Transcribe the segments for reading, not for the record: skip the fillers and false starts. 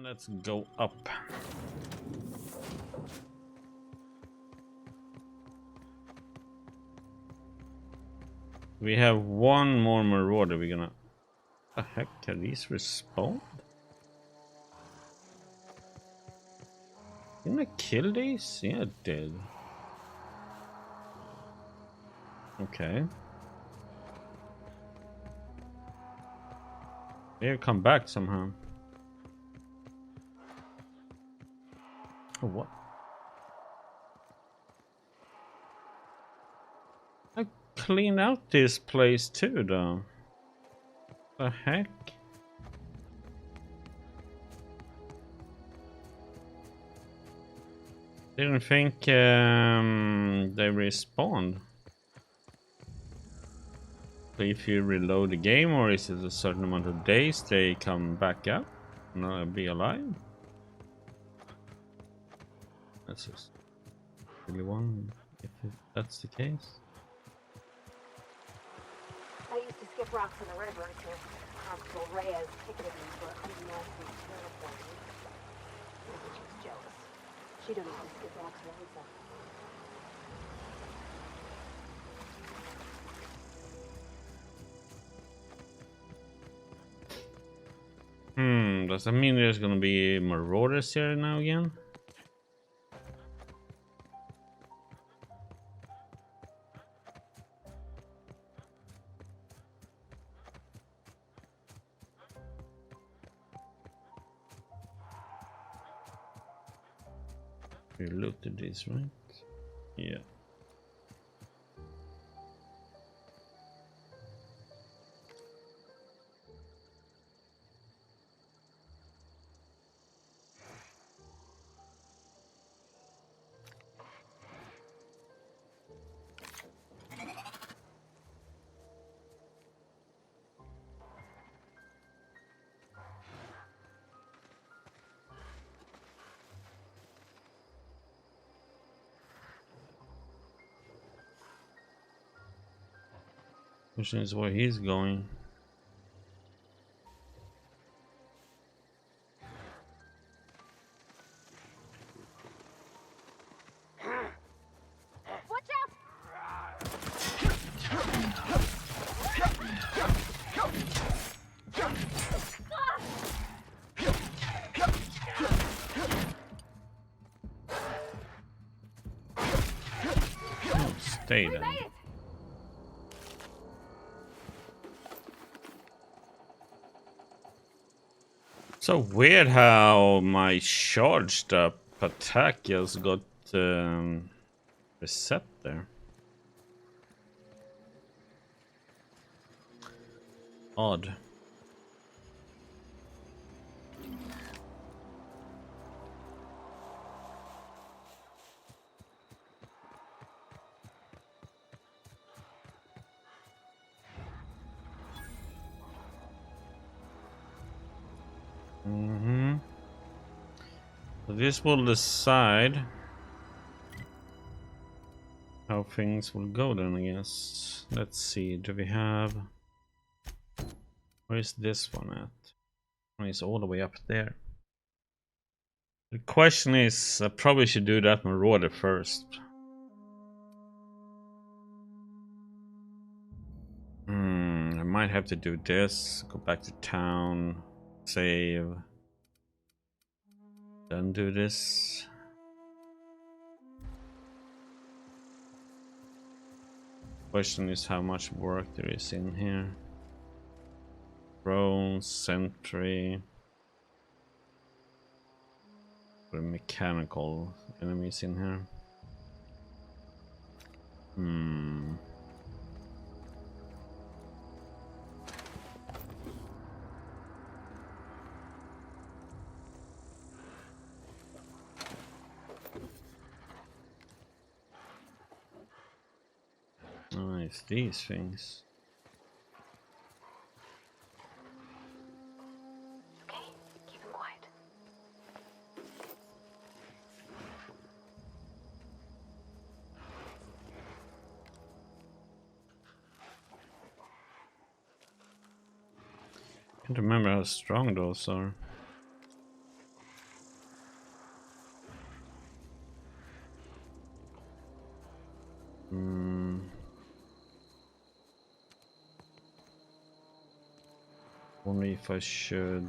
Let's go up. We have one more marauder. We're gonna. What the heck? Can these respawn? Didn't I kill these? Yeah, I did. Okay. They'll come back somehow. Oh, what? I cleaned out this place too, though. The heck? Didn't think they respawned. So if you reload the game, or is it a certain amount of days they come back up and be alive? That's just really one if that's the case. I used to skip rocks in the river until Constable Reyes ticketed me for unnatural terraforming. Maybe she was jealous. She don't even skip rocks for herself. Does that mean there's gonna be marauders here now again? We looted this, right? Yeah. Question is where he's going. Watch out! Oh, stay We then. made it! So weird how my charged up attack just got reset there. Odd. So this will decide how things will go then, I guess. Let's see, do we have... Where is this one at? Oh, it's all the way up there. The question is, I probably should do that marauder first. I might have to do this, go back to town, save, then do this. Question is how much work there is in here. Drone, sentry, or mechanical enemies in here. Oh, it's these things. Okay, keep him quiet. Can't remember how strong those are. Wonder if I should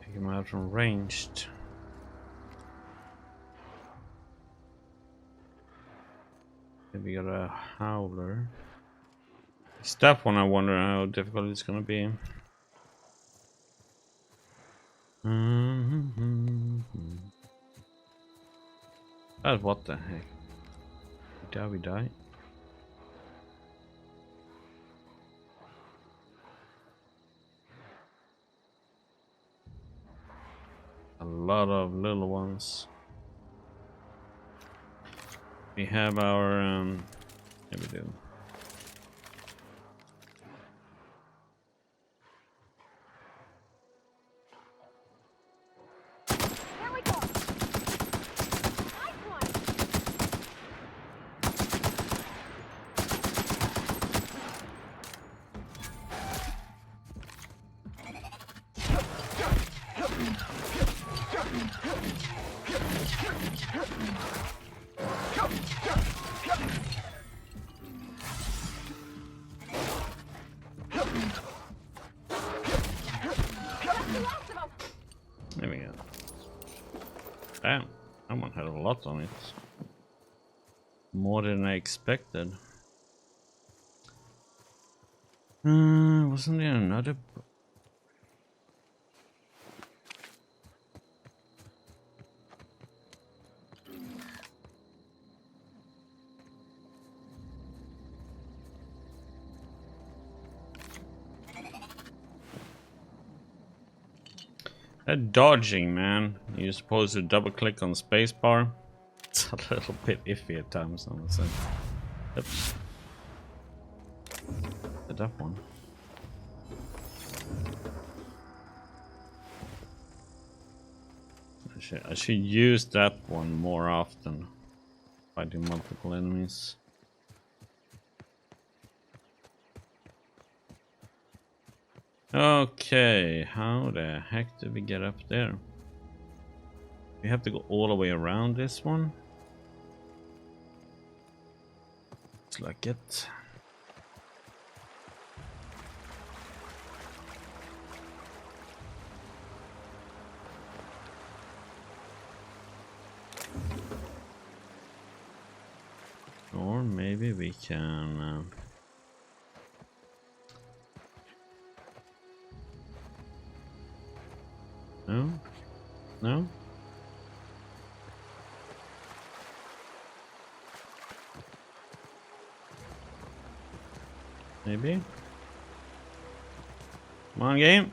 pick him out from ranged. We got a howler. It's that one. I wonder how difficult it's gonna be. Oh, what the heck? We die. A lot of little ones. We have our yeah, we do. There we go. Nice one. There we go. Damn, that one had a lot on it. More than I expected. Wasn't there another? That dodging, man. You're supposed to double click on spacebar. It's a little bit iffy at times, honestly. Oops. That one. I should use that one more often. Fighting multiple enemies. Okay, how the heck did we get up there? We have to go all the way around this one. Looks like it. Or maybe we can... No? No? Maybe? Come on, game!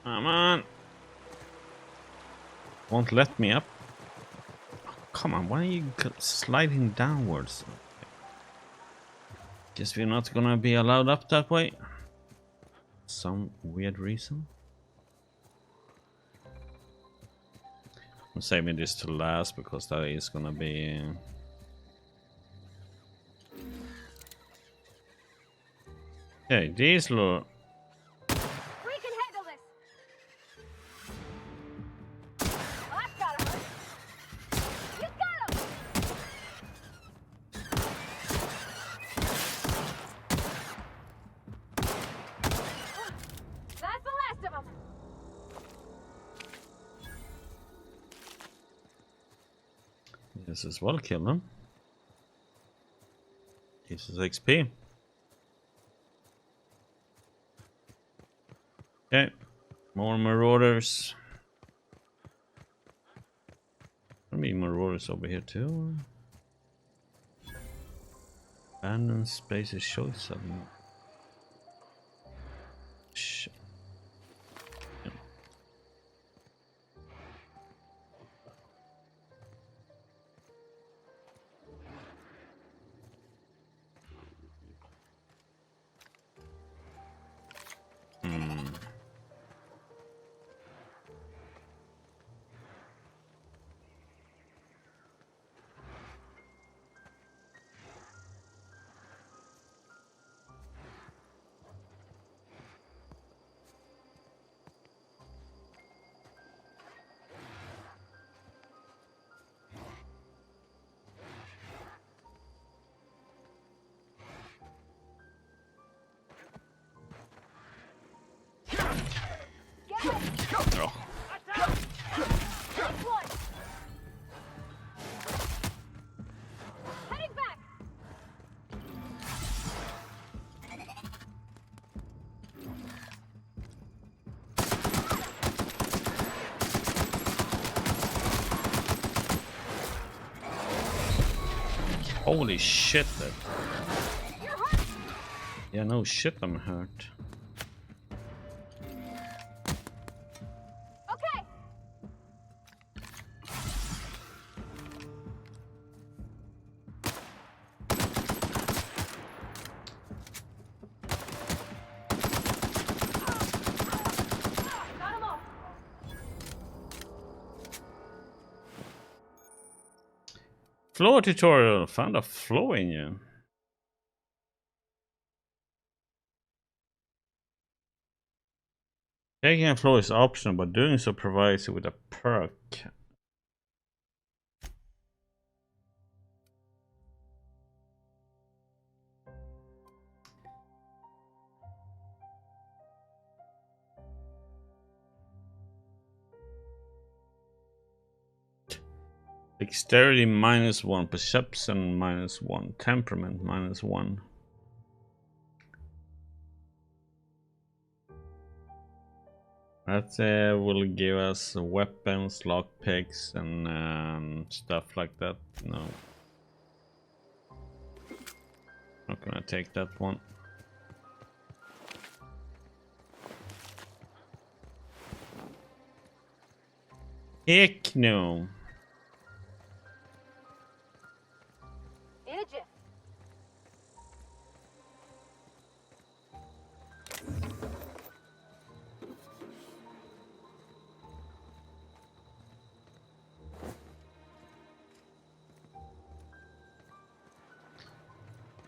Come on! Won't let me up. Oh, come on, why are you sliding downwards? Guess we're not gonna be allowed up that way. Some weird reason. I'm saving this to last because that is gonna be... Okay, these little... We can handle this. Oh, that's gotta hurt. You got him. That's the last of them. This as well kill them. This is XP. Okay, more marauders. There be marauders over here too. Abandoned spaces show something. Shit. Yeah. Holy shit, that. Yeah, no shit, I'm hurt. Okay. Got him all. Flow tutorial. Found a flow engine. Taking a flow is optional, but doing so provides you with a perk. Dexterity -1, perception -1, temperament -1. That will give us weapons, lockpicks, and stuff like that. No. Not gonna take that one. Heck no. In a jiff.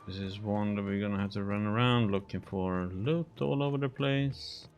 This is one that we're gonna have to run around looking for loot all over the place.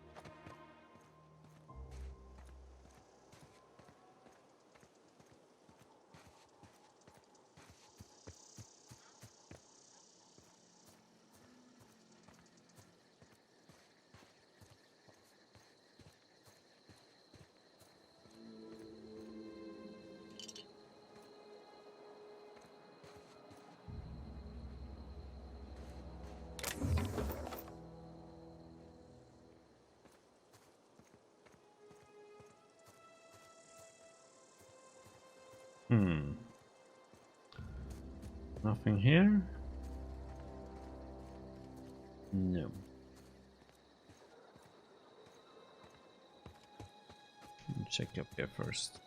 Nothing here? No. Check up here first.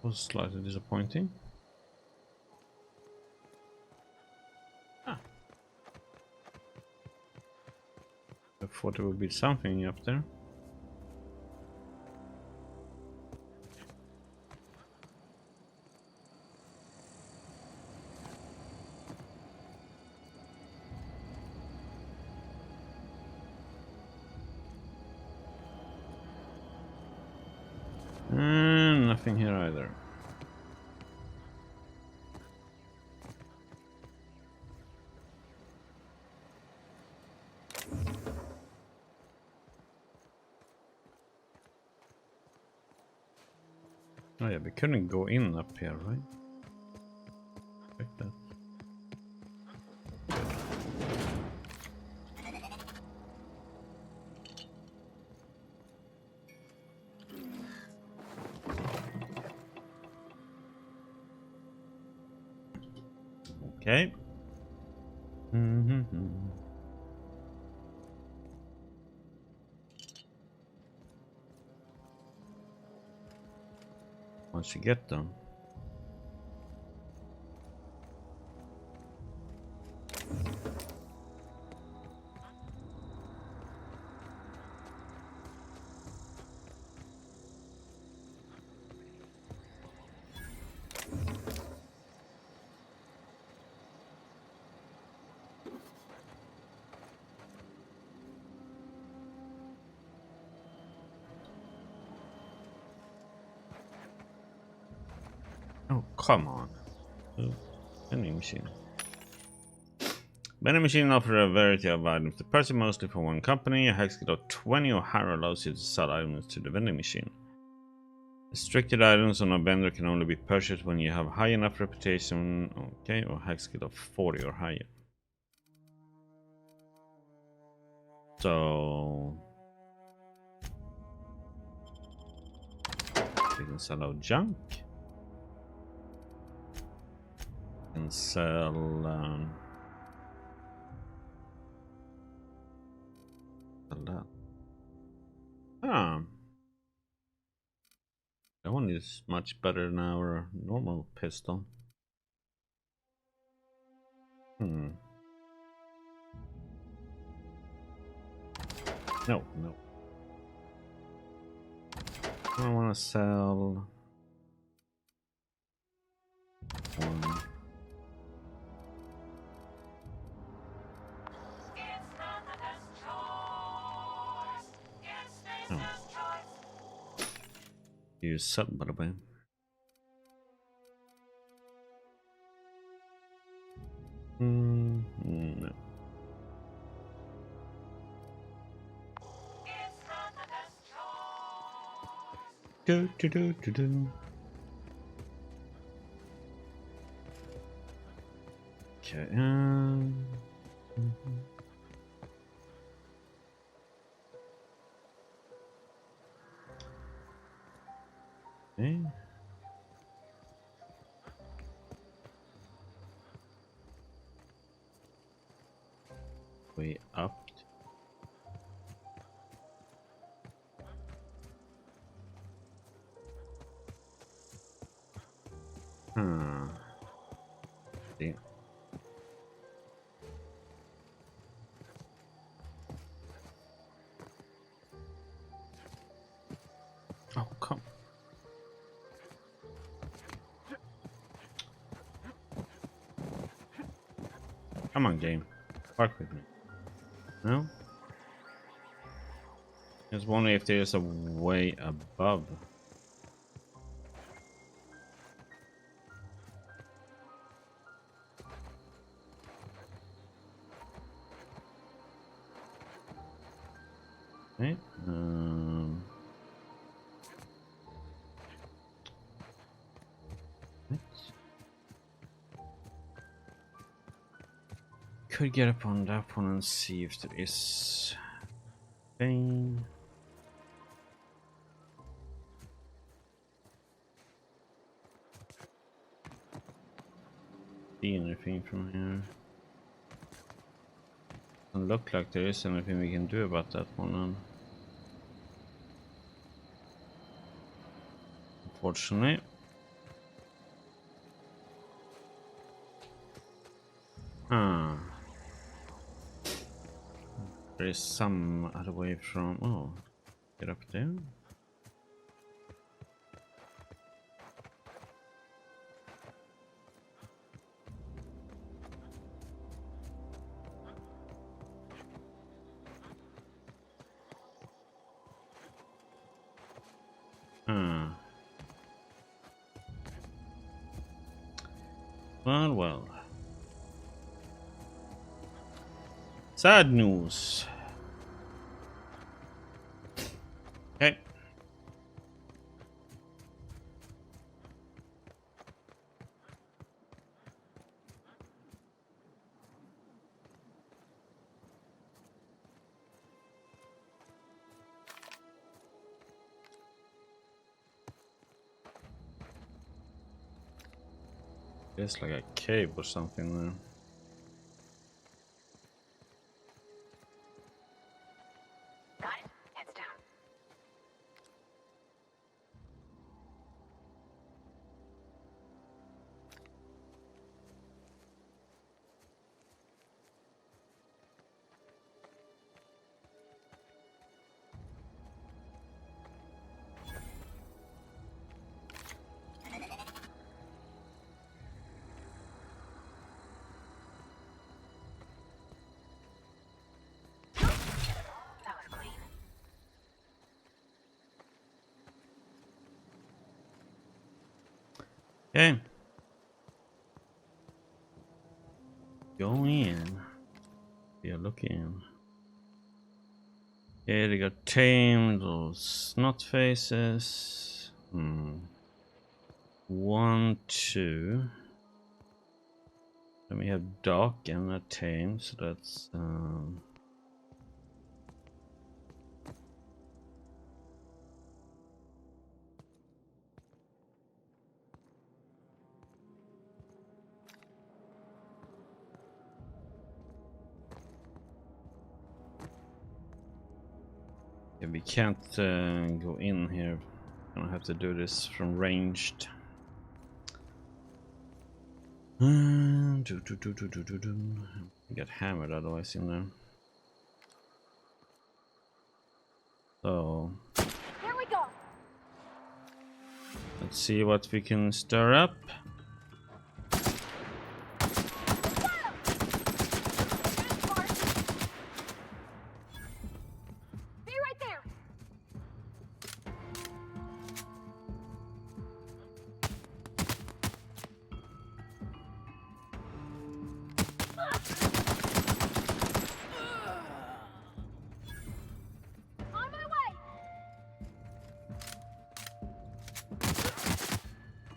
Was slightly disappointing. Ah. I thought there would be something up there. Nothing here either. Oh yeah, we couldn't go in up here, right? Like that. Okay. Once you get them. come on. Ooh, vending machine. Vending machine offer a variety of items to purchase, mostly from one company. A hex skill of 20 or higher allows you to sell items to the vending machine. Restricted items on a vendor can only be purchased when you have high enough reputation, okay, or hex skill of 40 or higher. So we can sell out junk. We can sell that. Ah, that one is much better than our normal pistol. No. I want to sell one. No. Use sub, by the way. No. Do. Okay. Okay. We upped. See. Oh, come. Come on, game. Work with me. No? I was wondering if there's a way above. Okay. Could get up on that one and see if there is thing. See anything from here? Doesn't look like there is anything we can do about that one. Unfortunately. There is some other way from. Oh, get up there. Well. Sad news. Okay. There's like a cave or something there. Got it. Heads down. That was clean. Okay. Go in. We are looking. Yeah, they got tamed those snot faces. 1, 2. Then we have Doc and a tame, so that's yeah, we can't go in here. Gonna have to do this from ranged. Get hammered otherwise in there. So Here we go. let's see what we can stir up. Be right there. On my way.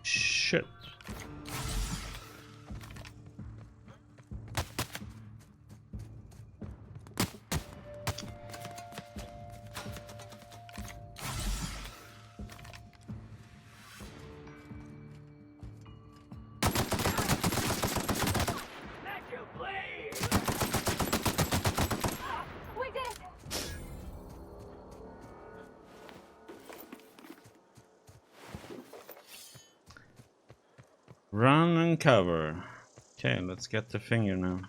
Shit. We did it. Run and cover. Okay, let's get the finger now.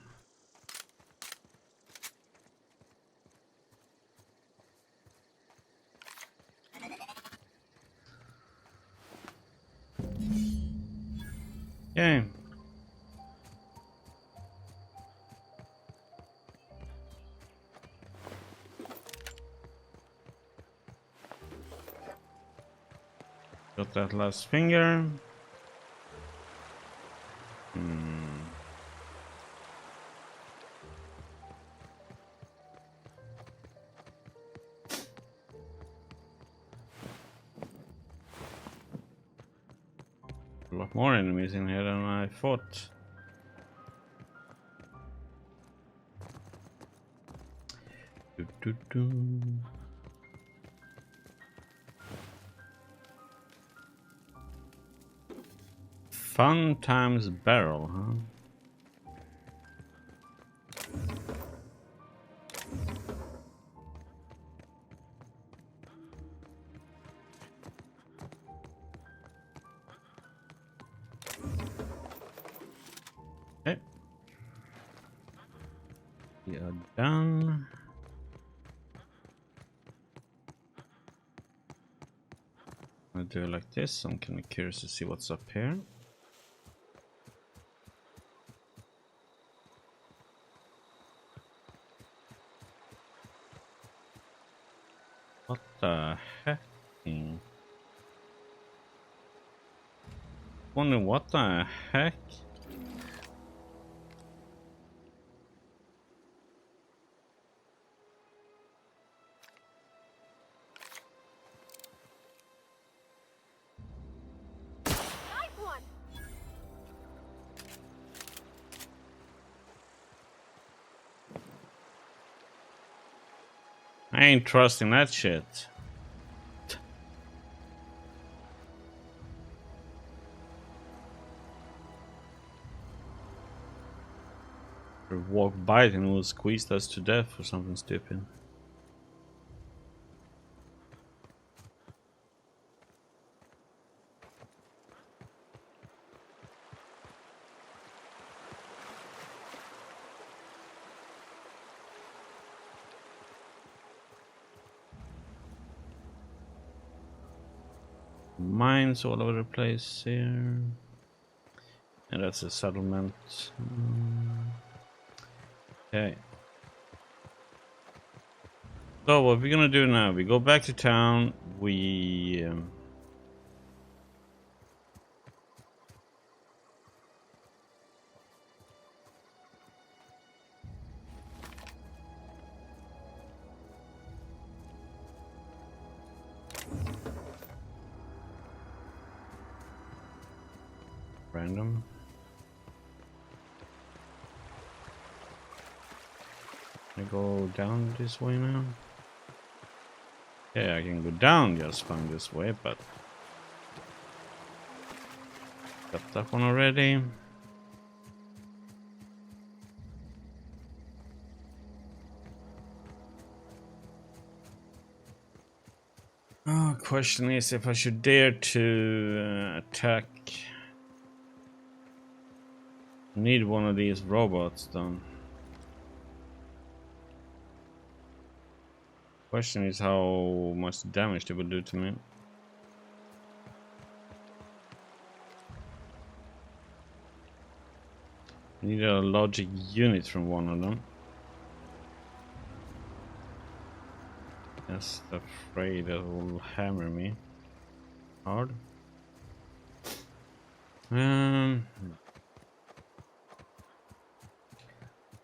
Okay. Got that last finger. A lot more enemies in here than I thought. Fun times barrel, huh? Okay. We are done. I'll do it like this. I'm kind of curious to see what's up here. What the heck? Wonder what the heck? Nice one. I ain't trusting that shit. Or walk by it and will squeeze us to death for something stupid. Mines all over the place here. And that's a settlement. Okay. So what we're gonna do now, we go back to town, we random. I go down this way now. Yeah, I can go down just fine this way, but got that one already. Oh, question is if I should dare to attack. I need one of these robots done. Question is how much damage they will do to me. I need a logic unit from one of them. Just afraid that will hammer me hard.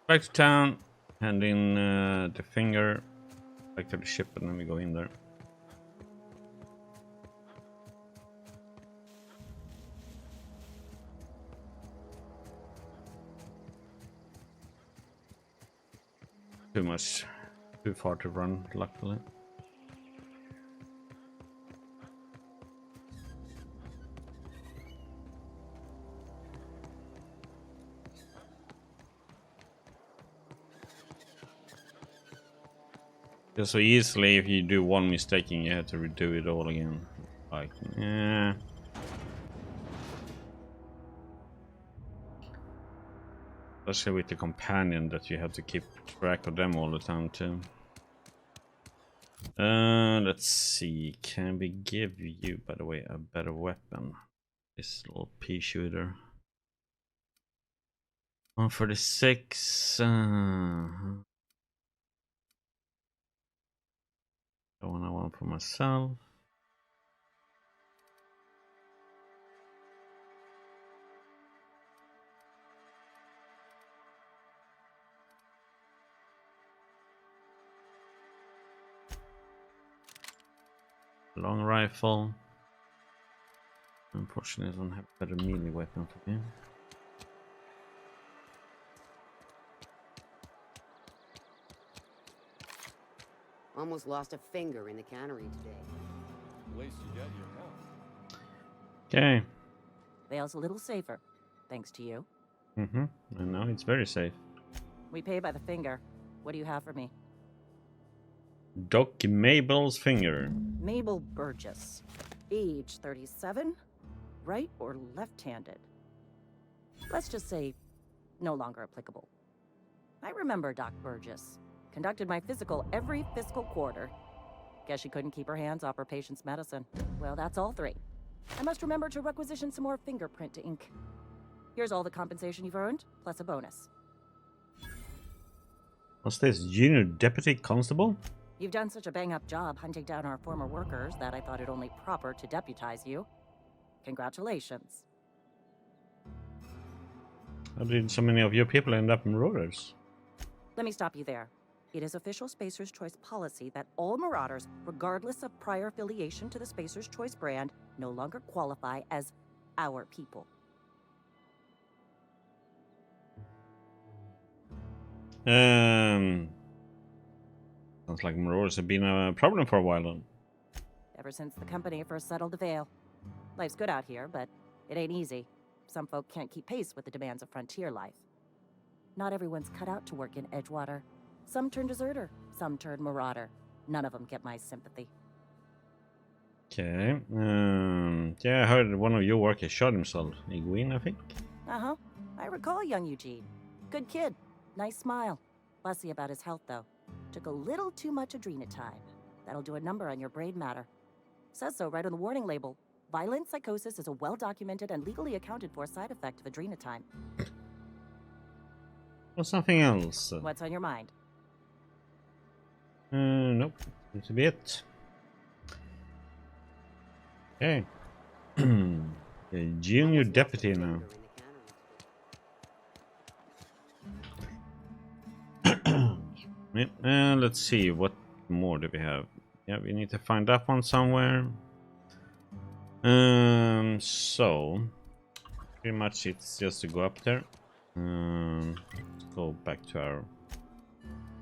Back to town, hand in the finger, back to the ship, and then we go in there. Too far to run, luckily. Just so easily, if you do one mistake, you have to redo it all again. Like, yeah. Especially with the companion that you have to keep track of them all the time too. Let's see. Can we give you, by the way, a better weapon? This little pea shooter. 146. The one I want for myself. Long rifle. Unfortunately, I don't have a better melee weapon for me. Almost lost a finger in the cannery today. At least you get your health. Okay. Vale's a little safer, thanks to you. I know, it's very safe. We pay by the finger. What do you have for me? Doc Maybell's finger. Mabel Burgess. Age 37. Right or left-handed? Let's just say no longer applicable. I remember Doc Burgess. Conducted my physical every fiscal quarter. Guess she couldn't keep her hands off her patient's medicine. Well, that's all three. I must remember to requisition some more fingerprint to ink. Here's all the compensation you've earned, plus a bonus. What's this? Junior Deputy Constable? You've done such a bang-up job hunting down our former workers that I thought it only proper to deputize you. Congratulations. How did so many of your people end up marauders? Let me stop you there. It is official Spacer's Choice policy that all marauders, regardless of prior affiliation to the Spacer's Choice brand, no longer qualify as our people. Sounds like marauders have been a problem for a while then. Ever since the company first settled the Vale. Life's good out here, but it ain't easy. Some folk can't keep pace with the demands of frontier life. Not everyone's cut out to work in Edgewater. Some turn deserter, some turn marauder. None of them get my sympathy. Okay. Yeah, I heard one of your workers shot himself. Iguin, I think. Uh-huh. I recall young Eugene. Good kid. Nice smile. Fussy about his health, though. Took a little too much adrenatime. That'll do a number on your brain matter. Says so right on the warning label. Violent psychosis is a well-documented and legally accounted for side effect of adrenatime. Or something else. What's on your mind? Nope. Seems to be it. Okay. The junior deputy now. Let's see, what more do we have? Yeah, we need to find that one somewhere. So Pretty much it's just to go up there. Let's go back to our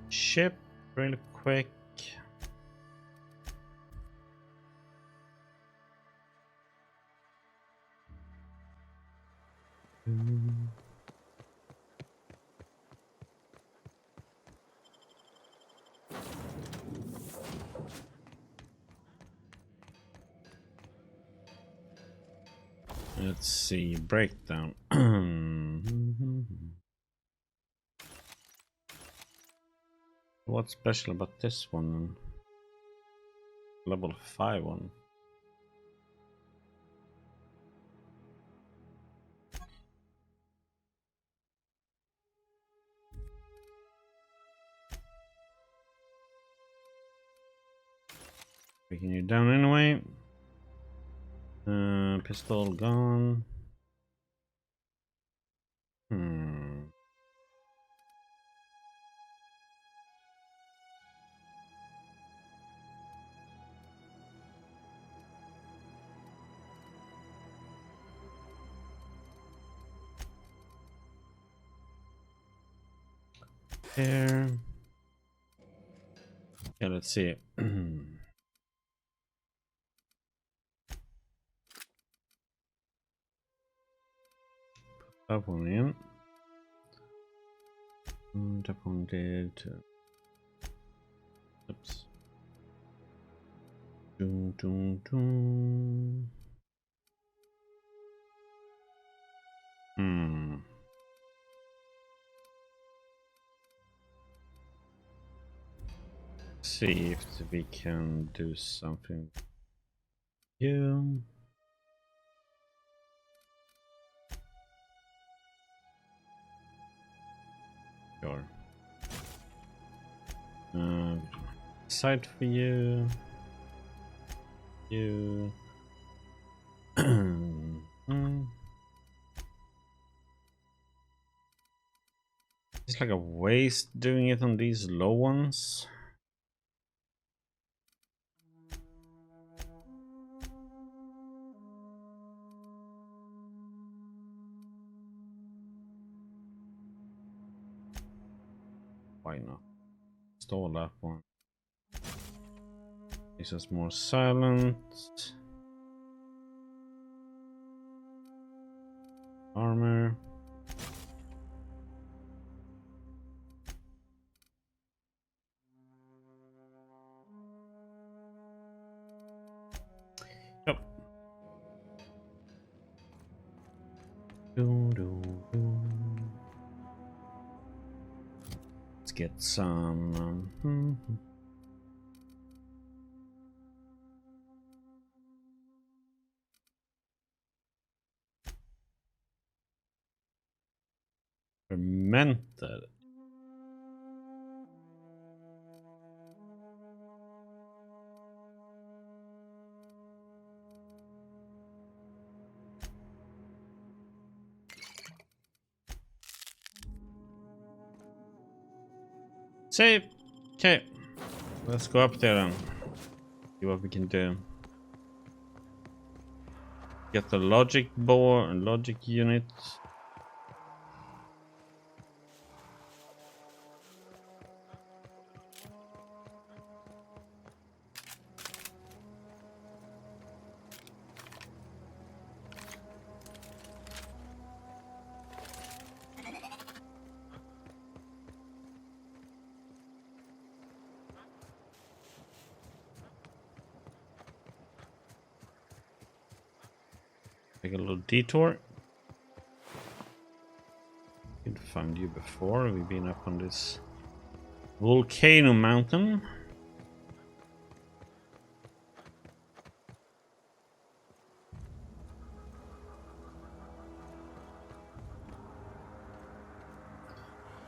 ship really quick. Let's see, breakdown. What's special about this one? Level 5 one. Breaking you down anyway. Pistol gone. There. Yeah, let's see. That one in. That one did. Oops. Doom, doom, doom. See if we can do something. You. Sure. Side for you. You. It's like a waste doing it on these low ones. Why not? Install that one. This is more silent. Armor. Yep. Let's get some. Fermented. Save. Okay. Let's go up there and see what we can do. Get the logic board and logic unit. Take a little detour. Didn't find you before. We've been up on this volcano mountain.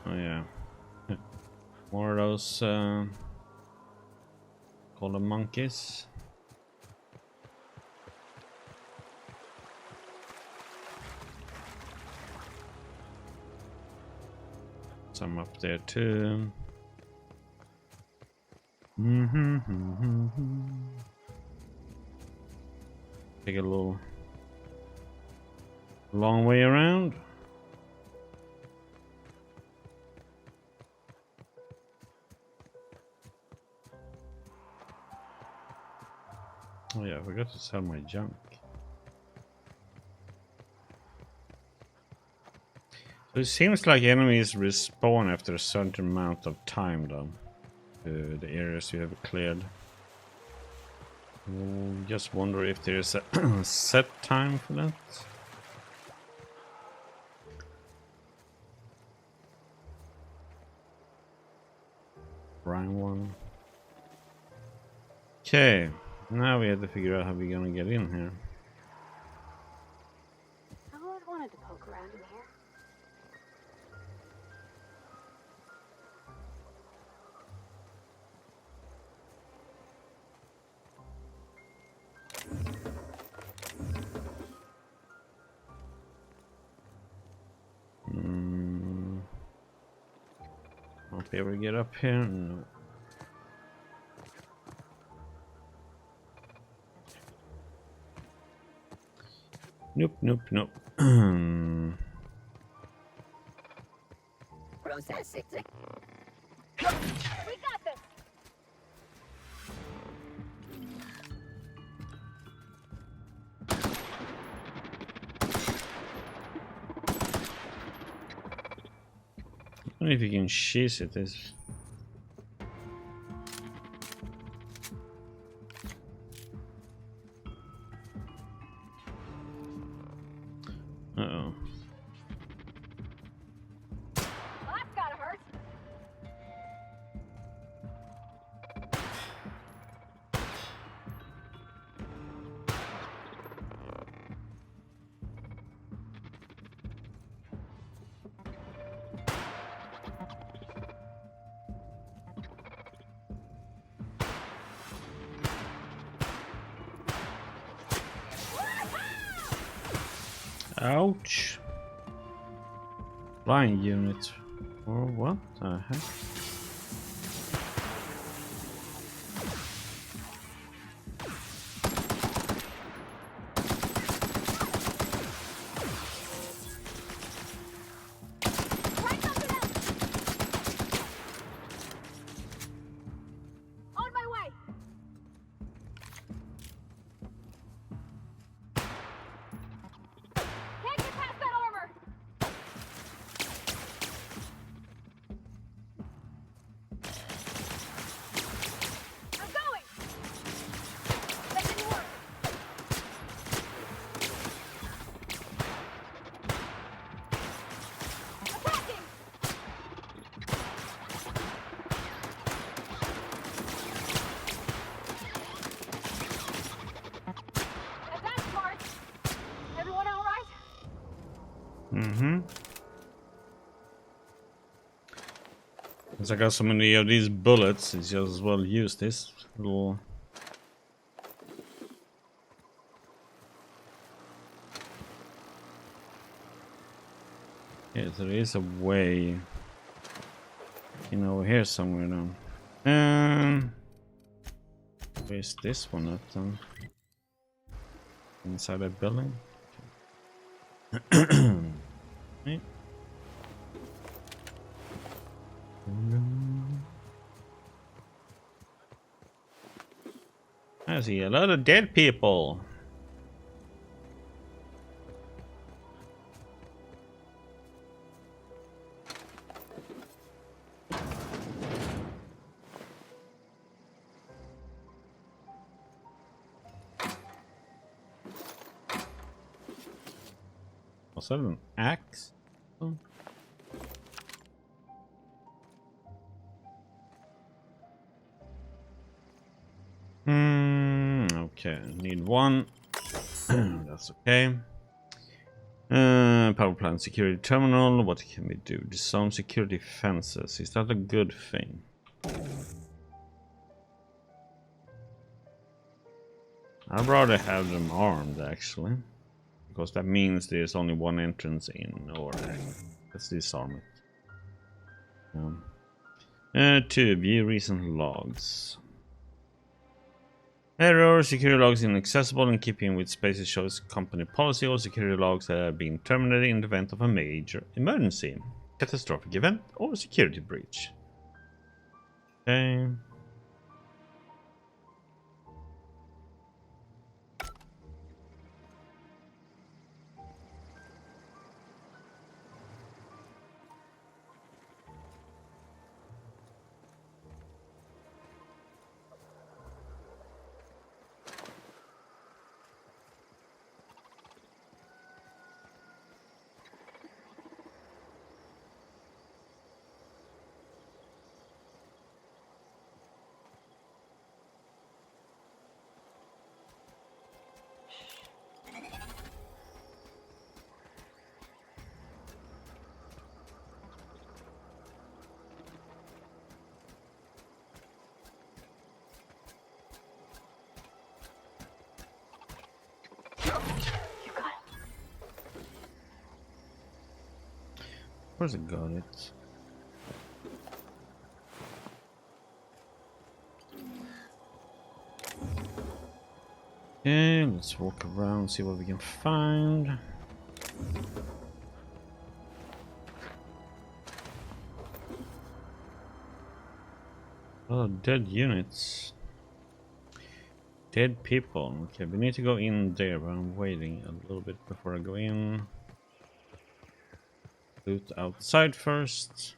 Oh yeah. More of those call them monkeys. Some up there too. Take a little Long way around. Oh yeah, I forgot to sell my junk. So it seems like enemies respawn after a certain amount of time though. The areas you have cleared. Just wonder if there's a set time for that. Prime one. Okay, now we have to figure out how we're gonna get in here. I always wanted to poke around in here. Won't be able to get up here. No. Nope, nope, nope. Processing. We got this! I don't know if you can shiz it. This. Uh-oh. Well, that's gotta hurt. Ouch. Flying unit. Or what the heck? Right up to them! On my way! Can't get past that armor! I'm going! That didn't work! Attacking! And that's smart! Everyone alright? Mm-hmm. Since I got so many of these bullets, it's just as well use this little. Yeah, there is a way. You know, here somewhere now. Where's this one at then? Inside that building? Okay. I see a lot of dead people. Was that an axe? Oh. Okay, need one. That's okay. Power plant security terminal. What can we do? Disarm security fences. Is that a good thing? I'd rather have them armed actually, because that means there's only one entrance in, or let's disarm it. To view recent logs. Error, security logs inaccessible in keeping with Spaces shows company policy. All security logs have been terminated in the event of a major emergency, catastrophic event, or security breach. Okay. You got it. Of course I got it. Okay, let's walk around, see what we can find. Oh, dead units. Dead people. Okay, we need to go in there, but I'm waiting a little bit before I go in. Loot outside first.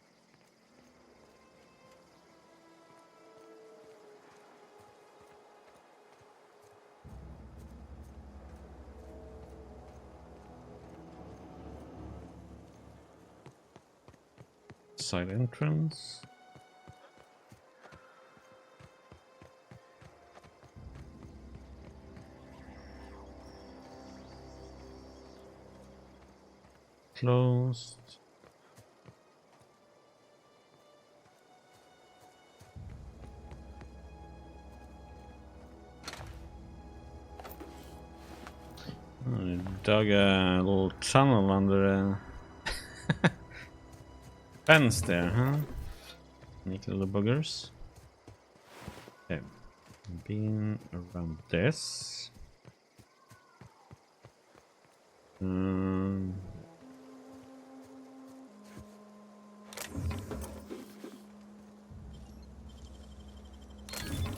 Side entrance. Closed. I dug a little tunnel under a fence there, huh? Sneaky little buggers. Okay. Being around this.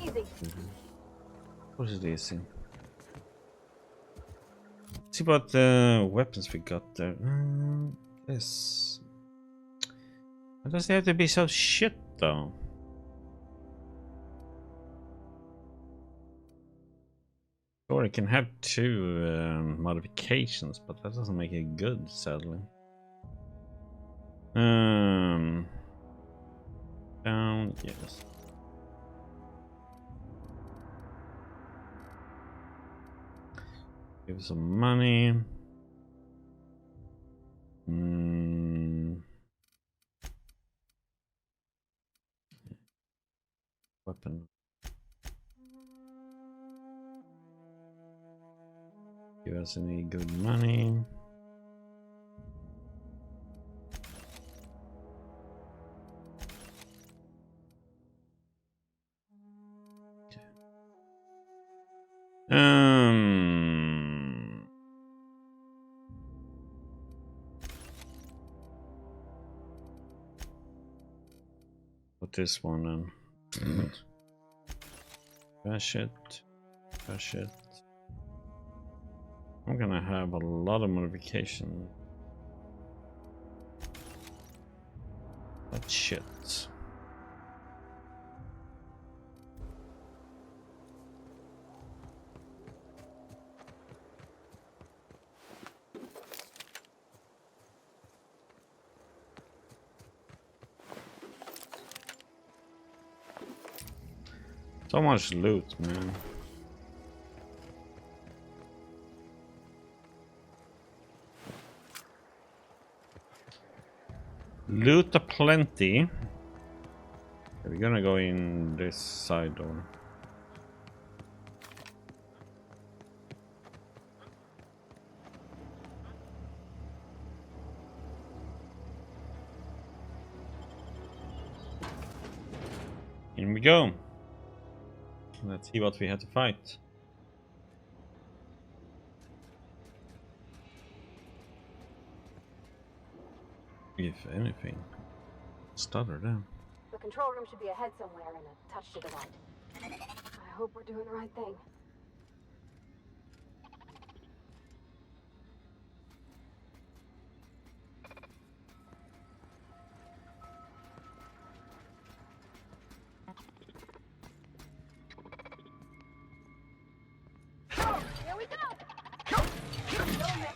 Easy. What is this? See what weapons we got there. This. Why does it have to be so shit though? Or it can have two modifications, but that doesn't make it good, sadly. Down, yes. Give some money. Weapon. Give us any good money. What this one then? Crash it. Crash it. I'm gonna have a lot of modification. That shit. So much loot, man. Loot aplenty. We're gonna go in this side door. In we go. Let's see what we have to fight. If anything. Stutter down. The control room should be ahead somewhere and a touch to the right. I hope we're doing the right thing. Here we go! Don't mess with it.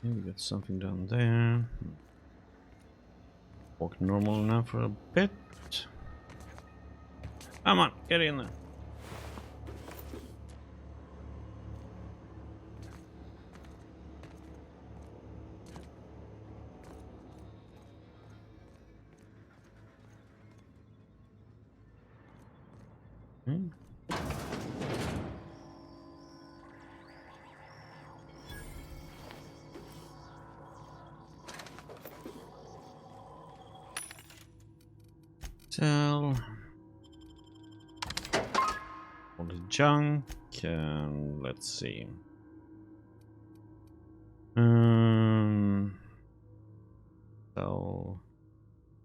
Yeah, we got something down there. Walk normal now for a bit. Come on, get in there. Sell all the junk, and let's see. So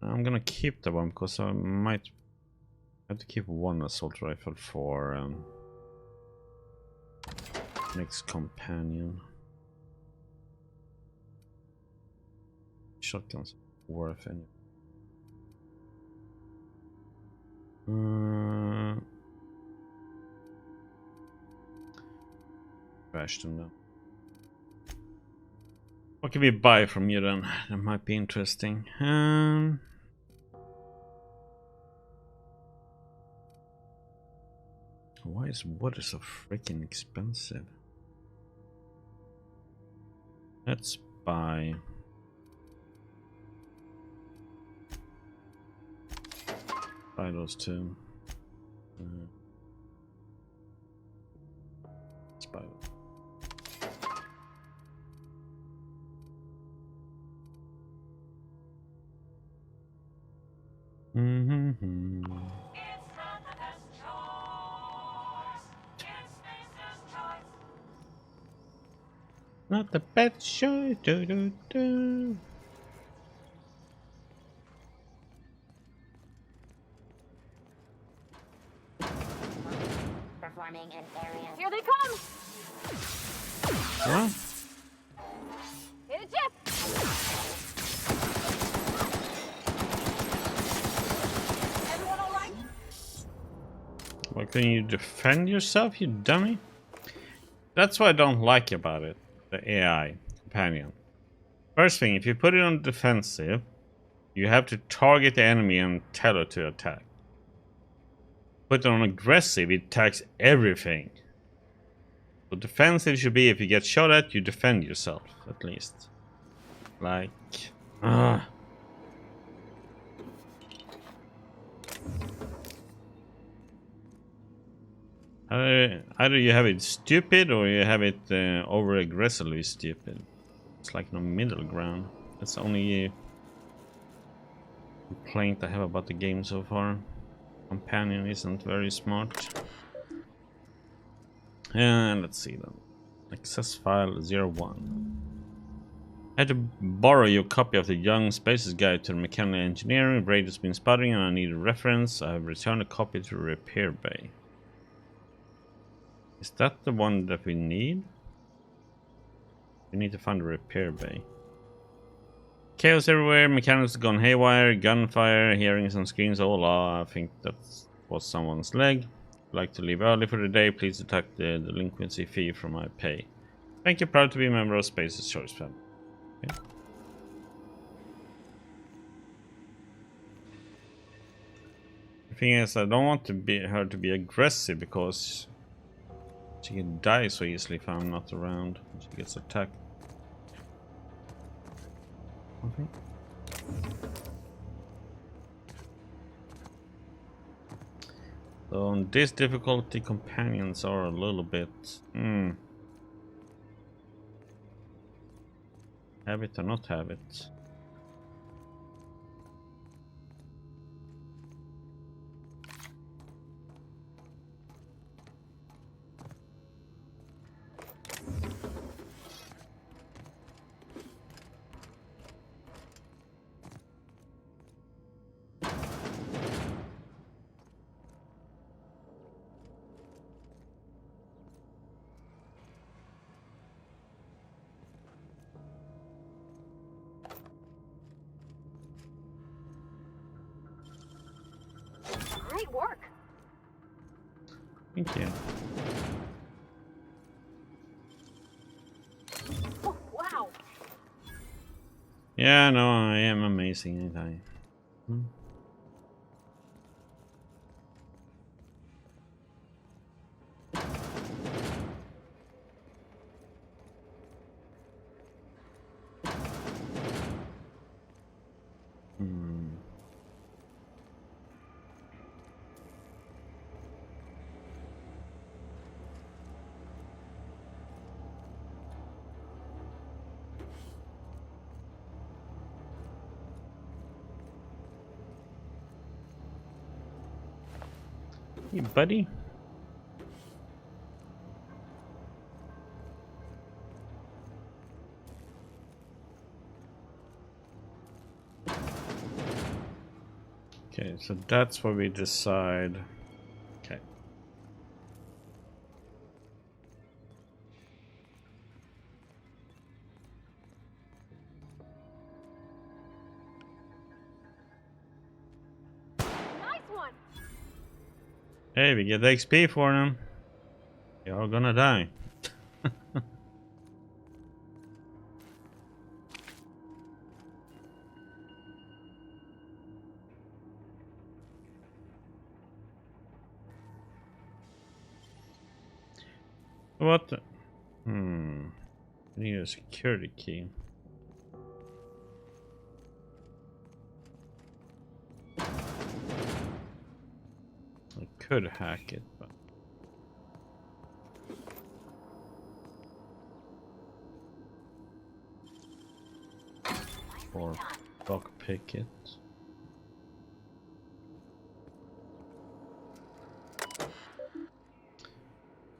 I'm gonna keep the one because I might have to keep one assault rifle for next companion. Shotguns worth any. Trash them now. What can we buy from you then? That might be interesting. Why is water so freaking expensive? Let's buy. Buy those two. Let's buy those. Not the best choice. Do. Performing in area. Here they come! Huh? Hit it, Jeff! Everyone all right? Well, can you defend yourself, you dummy? That's what I don't like about it. The AI companion. First thing, if you put it on defensive, you have to target the enemy and tell it to attack. Put it on aggressive, it attacks everything. So defensive should be if you get shot at, you defend yourself, at least. Like... Either you have it stupid or you have it over aggressively stupid. It's like no middle ground. That's the only complaint I have about the game so far. Companion isn't very smart. And let's see then. Access file 01. I had to borrow your copy of the Young Spaces Guide to Mechanical Engineering. Braid has been spotting and I need a reference. I have returned a copy to Repair Bay. Is that the one that we need? We need to find a repair bay. Chaos everywhere, mechanics gone haywire, gunfire, hearings on screens, I think that was someone's leg. I'd like to leave early for the day, please deduct the delinquency fee from my pay. Thank you, proud to be a member of Space's Choice family. Okay. The thing is, I don't want her to be aggressive because she can die so easily if I'm not around. She gets attacked. Okay. So on this difficulty, companions are a little bit... Have it or not have it? Great work. Thank you. Oh, wow. Yeah, no, I am amazing, ain't I? Hey, buddy. Okay, so that's what we decide. Okay. Nice one. Hey, we get the XP for them. You're gonna die. What the? I need a security key. I could hack it, but... Or lockpick it.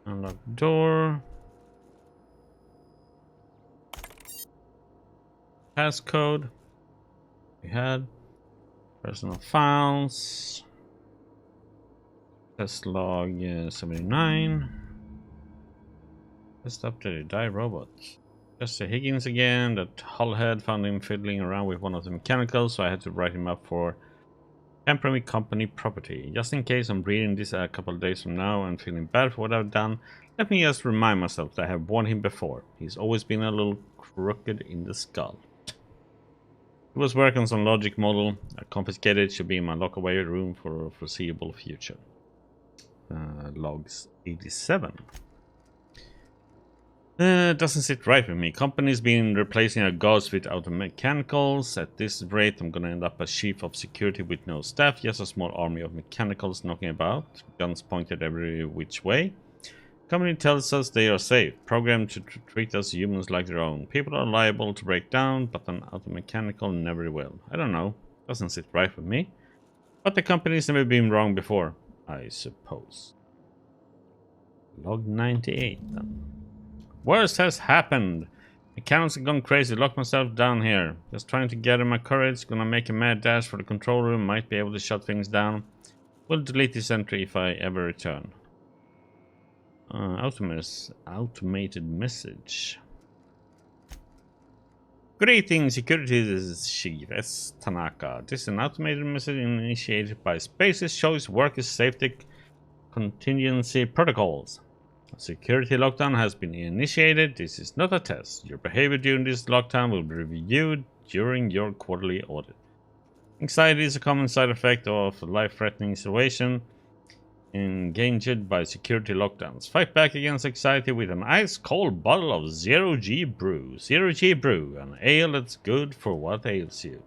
Unlock door. Passcode. We had personal files. Test log 79. Test updated. Die robot. Jesse Higgins again. That hullhead found him fiddling around with one of the mechanicals, so I had to write him up for temporary company property. Just in case I'm reading this a couple of days from now and feeling bad for what I've done, let me just remind myself that I have warned him before. He's always been a little crooked in the skull. He was working on some logic model. I confiscated it, should be in my lockaway room for a foreseeable future. Logs 87. Doesn't sit right with me. Company's been replacing our guards with automechanicals. At this rate, I'm gonna end up as chief of security with no staff, just a small army of mechanicals knocking about, guns pointed every which way. Company tells us they are safe, programmed to treat us humans like their own. People are liable to break down, but an automechanical never will. I don't know. Doesn't sit right with me. But the company's never been wrong before, I suppose. Log 98 then. Worst has happened. Mechanics have gone crazy. Locked myself down here. Just trying to gather my courage. Gonna make a mad dash for the control room. Might be able to shut things down. Will delete this entry if I ever return. Automated message. Greetings, Securities Chief S. Tanaka. This is an automated message initiated by Space's Choice Workers Safety Contingency Protocols. A security lockdown has been initiated. This is not a test. Your behavior during this lockdown will be reviewed during your quarterly audit. Anxiety is a common side effect of a life-threatening situation engaged by security lockdowns. Fight back against anxiety with an ice-cold bottle of Zero-G Brew. Zero-G Brew, an ale that's good for what ails you.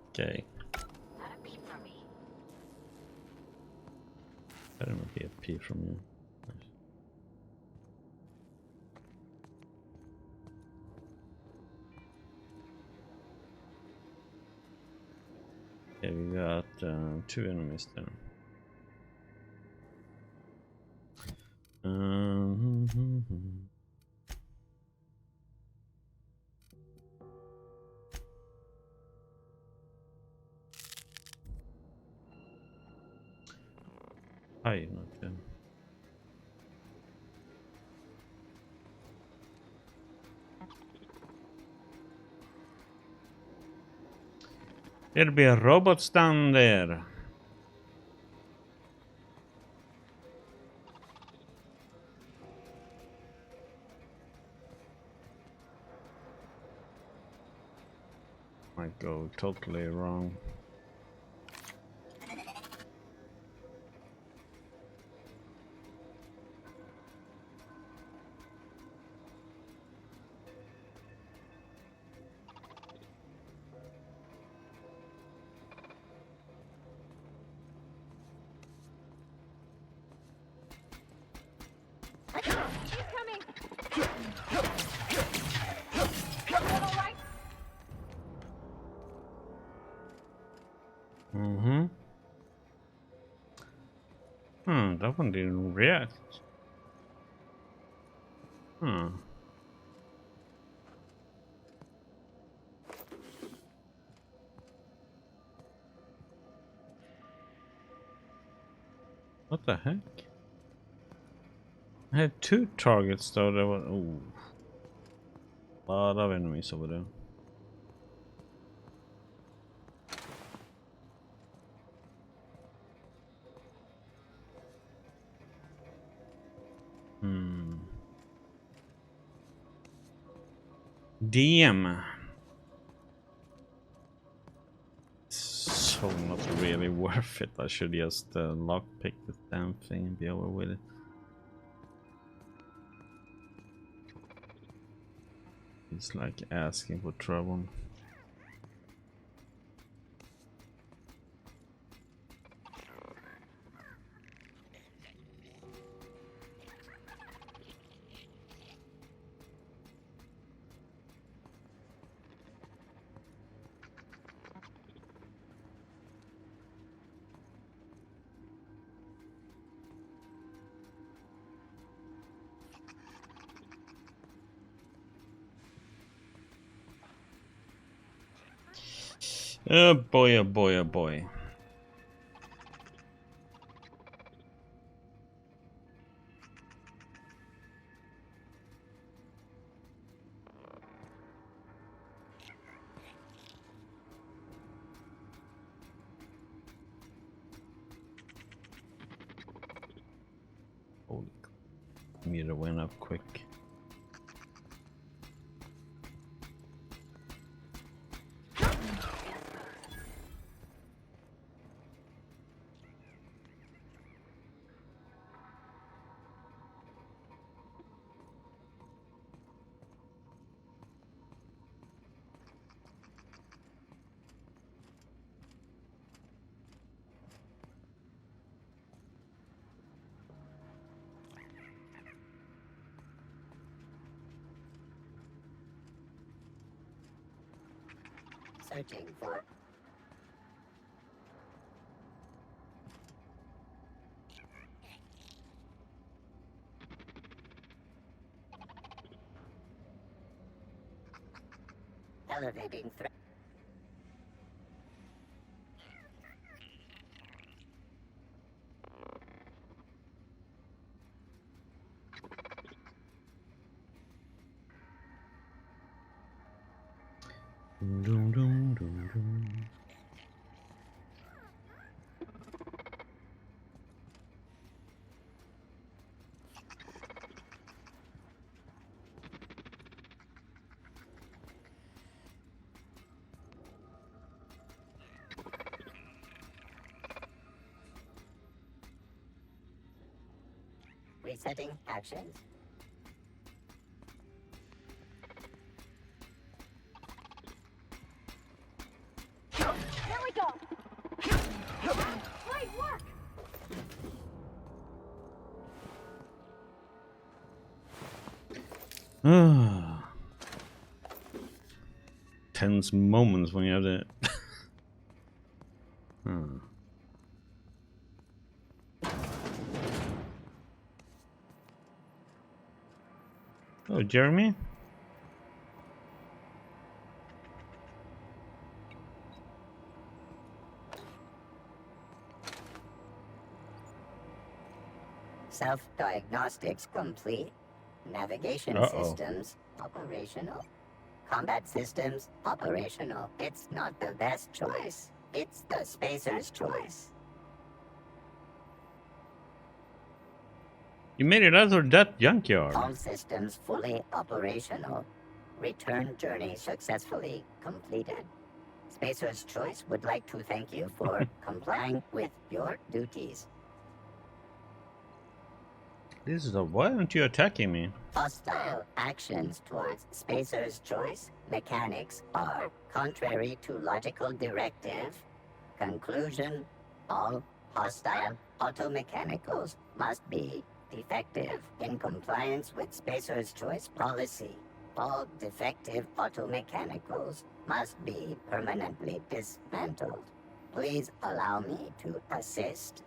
Okay. Not a peep from me. EP from you. Nice. Okay, we got 2 enemies there. Hi, not them. There'll be a robot down there. Might go totally wrong. That one didn't react. What the heck? I had 2 targets though. There were a lot of enemies over there. DM. So not really worth it. I should just lockpick this damn thing and be over with it. It's like asking for trouble. Oh boy, oh boy, oh boy. Holy, meter went up quick. Searching for elevating threat. Dum, dum, dum, dum. Resetting actions. There we go. Great work. Tense moments when you have the. Oh, Jeremy? Self-diagnostics complete. Navigation systems operational. Combat systems operational. It's not the best choice. It's the spacer's choice. You made it out of that junkyard. All systems fully operational. Return journey successfully completed. Spacer's Choice would like to thank you for complying with your duties. This is a. Why aren't you attacking me? Hostile actions towards Spacer's Choice mechanics are contrary to logical directive. Conclusion: all hostile automechanicals must be defective in compliance with Spacer's Choice policy. All defective automechanicals must be permanently dismantled. Please allow me to assist.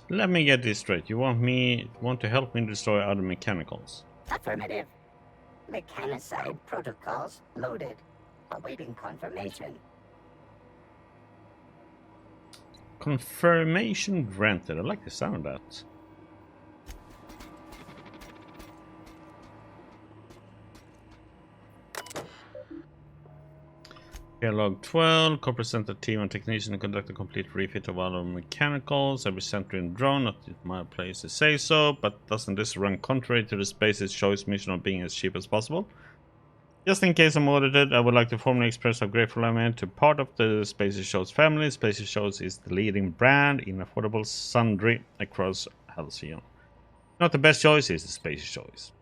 Let me get this straight. You want to help me destroy other mechanicals? Affirmative. Mechanicide protocols loaded. Awaiting confirmation. Confirmation granted. I like the sound of that. Okay, log 12. Corporate Center team and technician conduct a complete refit of all our mechanicals. Every center in drone, not in my place to say so, but doesn't this run contrary to the Space's Choice mission of being as cheap as possible? Just in case I'm audited, I would like to formally express how grateful I am to part of the Space's Choice family. Space's Choice is the leading brand in affordable sundry across Halcyon. Not the best choice, is the Space's Choice.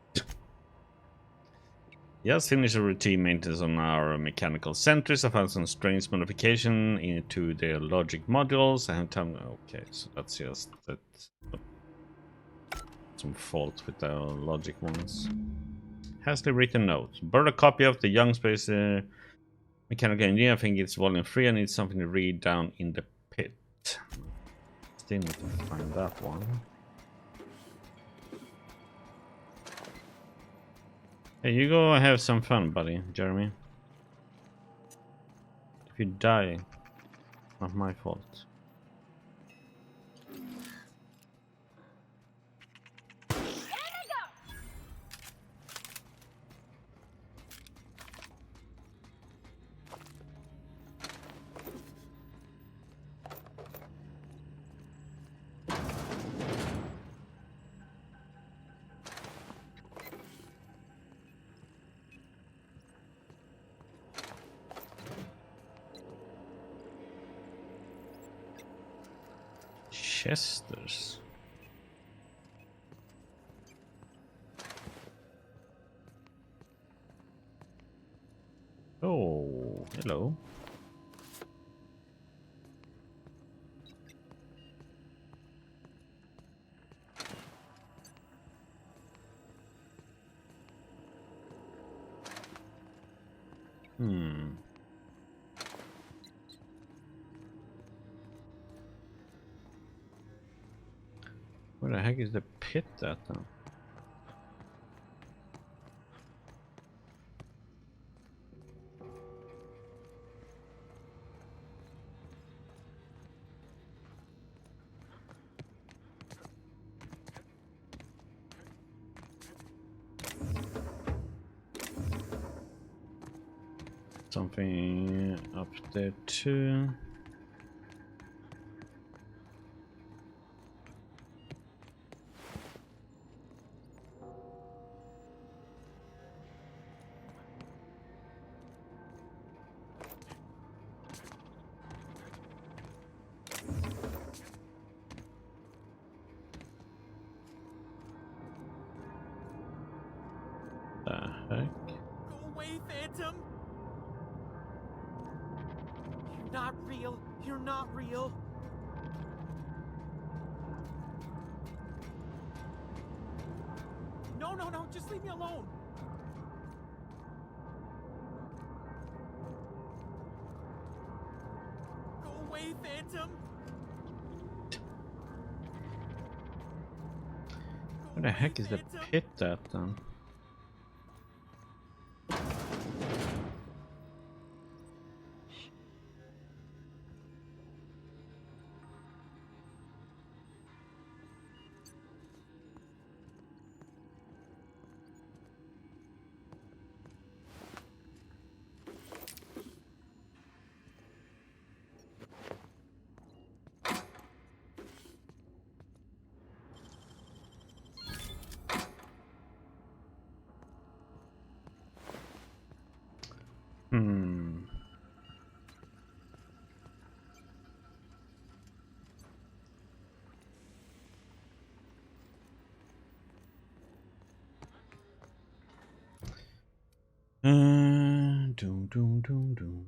Just finished a routine maintenance on our mechanical centers. I found some strange modification into their logic modules. I have time. Okay, so that's just that. Some fault with the logic ones. Has the written note. Borrowed a copy of the Young Space Mechanical Engineer. I think it's volume 3. I need something to read down in the pit. Still need to find that one. Hey, you go have some fun, buddy, Jeremy. If you die, not my fault. Chesters. Oh, hello. Where the heck is the pit at now? Something up there too. The heck? Go away, Phantom! You're not real. You're not real. No, no, no. just leave me alone. Go away, Phantom. Where the heck is the pit at then? Hmm. Doom, doom, doom, doom.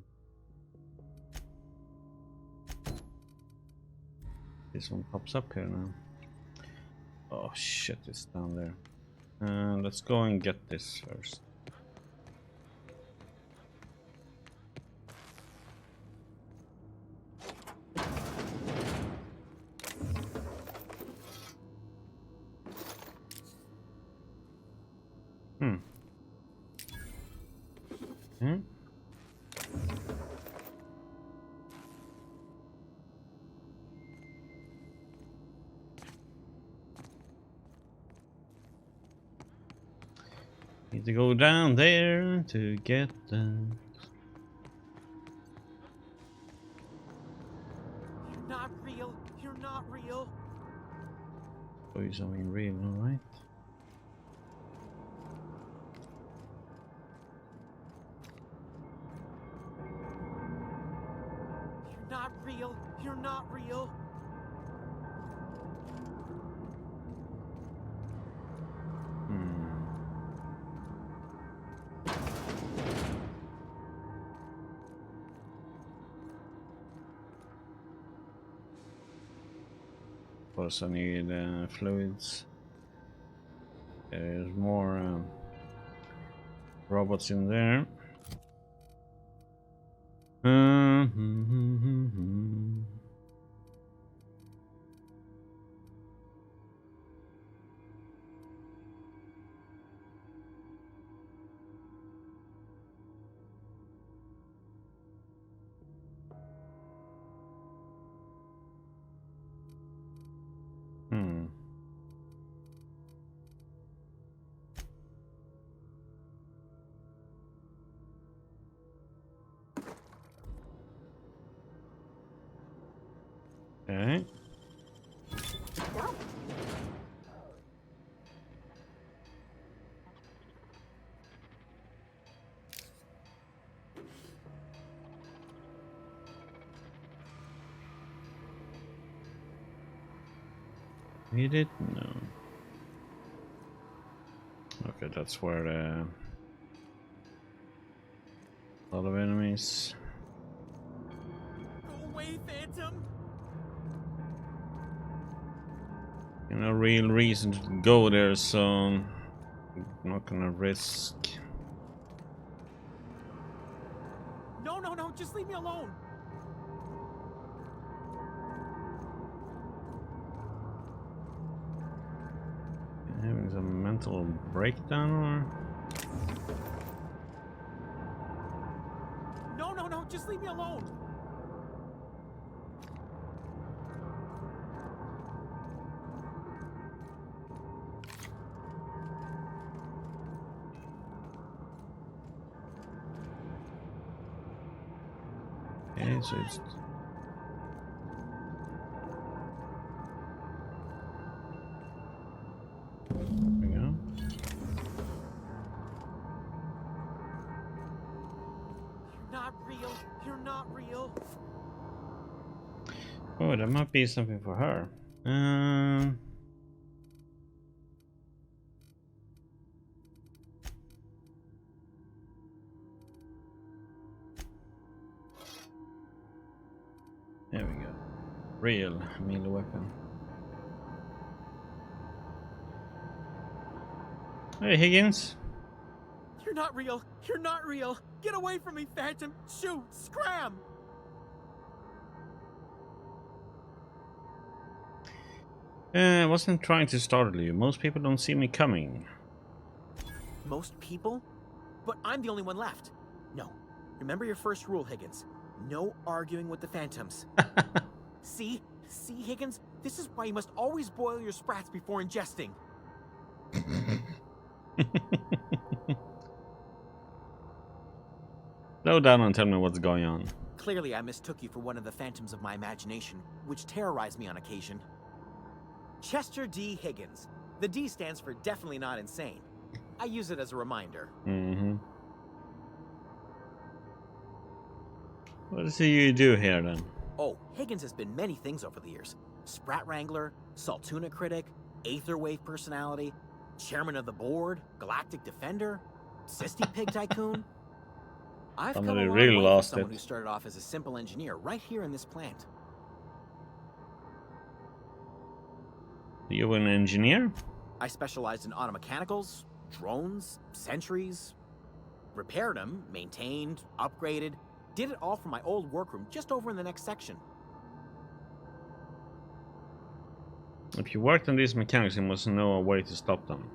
This one pops up here now. Oh shit, it's down there. Let's go and get this first. Hmm. Hmm? Need to go down there to get the... You're not real. You're not real. Show you something real, alright? You're not real. You're not real. Of course I need fluids. There's more robots in there. Okay. Need it? No. Okay, that's where a lot of enemies. Go away, Phantom. No real reason to go there, so I'm not gonna risk. No, just leave me alone. Having some mental breakdown or? No, just leave me alone. Okay, so it's... There we go. You're not real. You're not real. Oh, that might be something for her. There we go. Real melee weapon. Hey, Higgins. You're not real. You're not real. Get away from me, Phantom. Shoot. Scram. I wasn't trying to startle you. Most people don't see me coming. Most people? But I'm the only one left. No. Remember your first rule, Higgins. No arguing with the Phantoms. See? See, Higgins? This is why you must always boil your sprats before ingesting. Slow down and tell me what's going on. Clearly, I mistook you for one of the phantoms of my imagination, which terrorized me on occasion. Chester D. Higgins. The D stands for definitely not insane. I use it as a reminder. Mm-hmm. What does you do here, then? Oh, Higgins has been many things over the years. Sprat Wrangler, Saltuna Critic, Aetherwave Personality, Chairman of the Board, Galactic Defender, Sisty Pig Tycoon. I've come Somebody a long really way lost for someone it. who started off as a simple engineer right here in this plant. You an engineer? I specialized in automechanicals, drones, sentries, repaired them, maintained, upgraded, did it all from my old workroom just over in the next section. If you worked on these mechanics, you must know a way to stop them.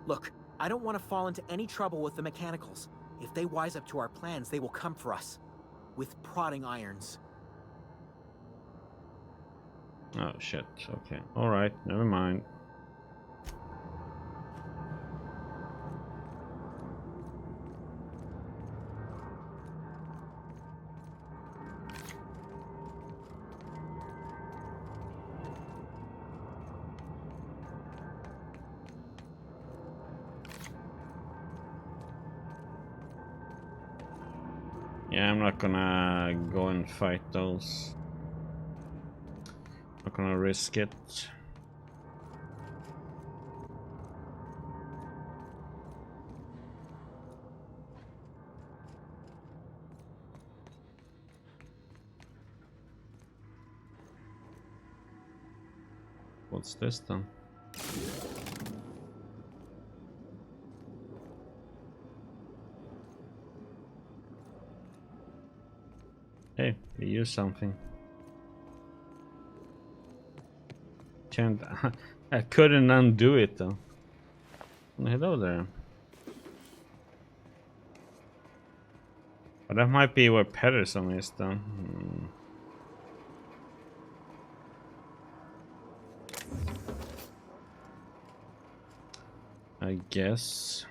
Look, I don't want to fall into any trouble with the mechanicals. If they wise up to our plans, they will come for us. With prodding irons. Oh, shit. Okay. Alright, never mind. Yeah, I'm not gonna go and fight those. Not gonna risk it. What's this then? Hey, we use something. Can't. I couldn't undo it though. Hello there. But that might be where Pedersen is then. I guess.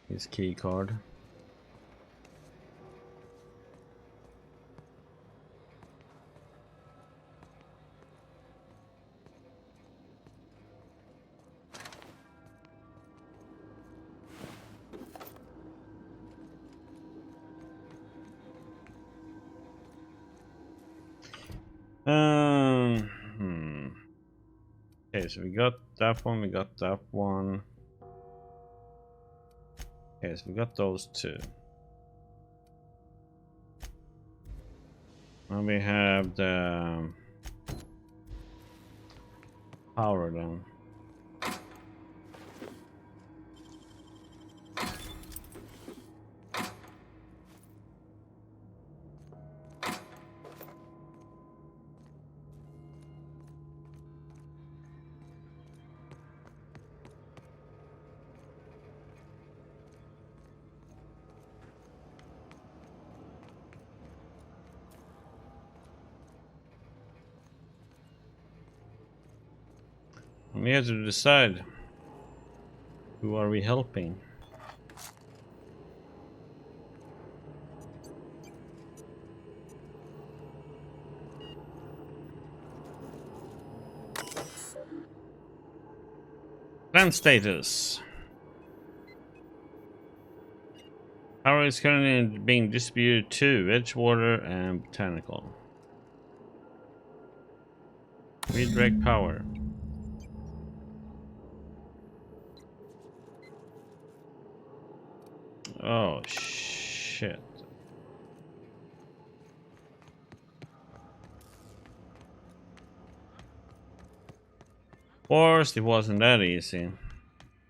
His key card. Okay, so we got that one, we got that one. Okay, so we got those two. Now we have the power down. We have to decide, who are we helping? Plan status. Power is currently being distributed to Edgewater and Botanical. Redirect power. Oh shit. Of course, it wasn't that easy.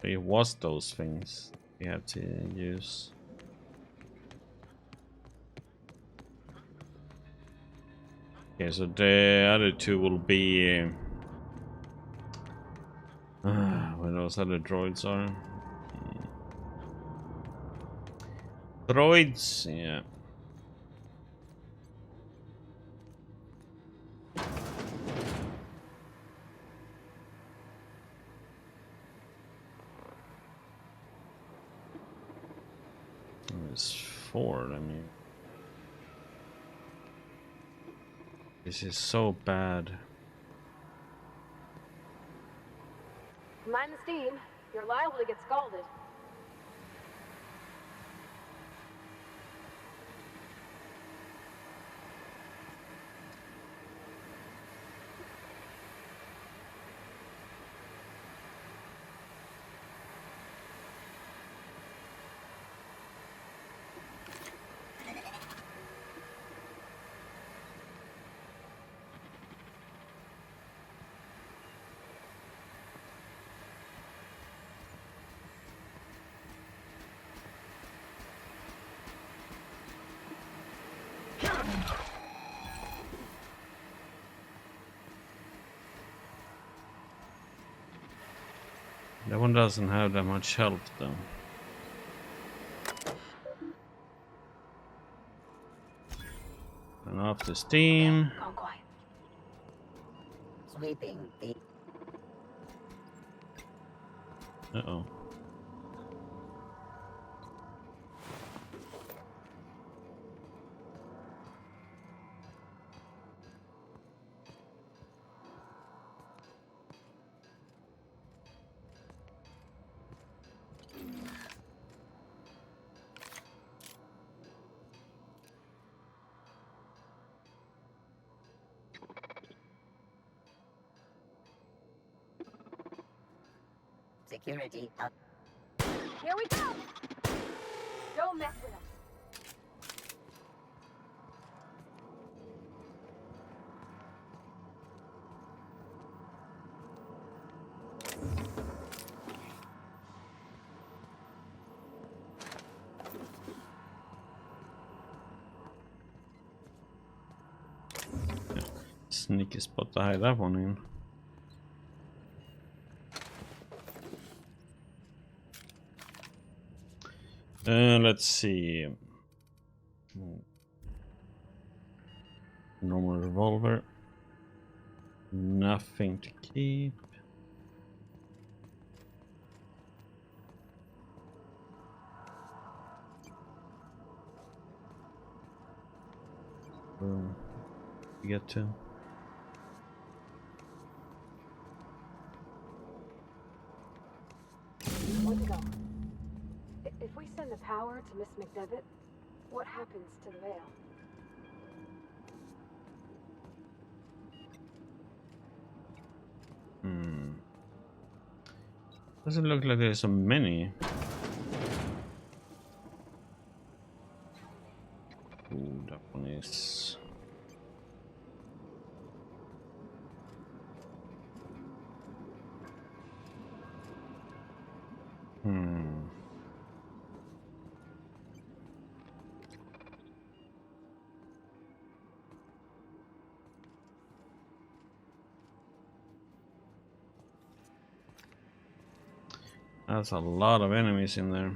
But it was those things we had to use. Okay, so the other two will be where those other droids are. Droids, yeah. There's 4, I mean. This is so bad. Mind the steam. You're liable to get scalded. That one doesn't have that much health though. Turn off the steam. Go quiet. Sweeping the Uh-oh. security up. Here we go! Don't mess with us. Sneaky spot to hide that one in. Let's see. Normal revolver. Nothing to keep. Boom. You get to. Let's go. If we send the power to Miss McDevitt, what happens to the veil? Doesn't look like there's so many. Ooh, that one is. That's a lot of enemies in there.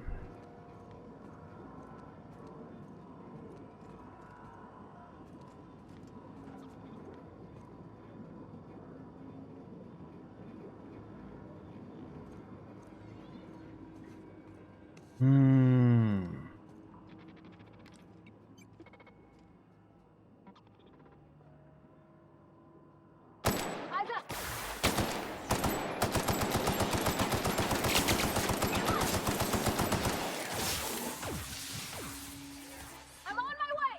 Eyes up! I'm on my way!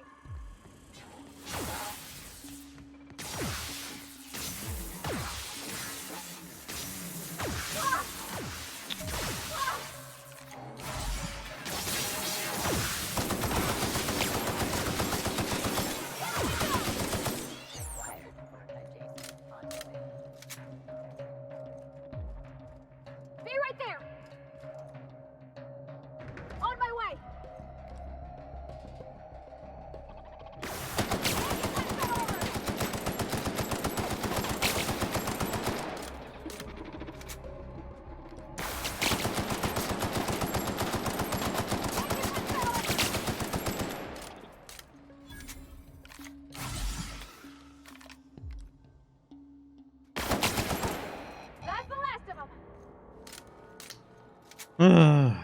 No.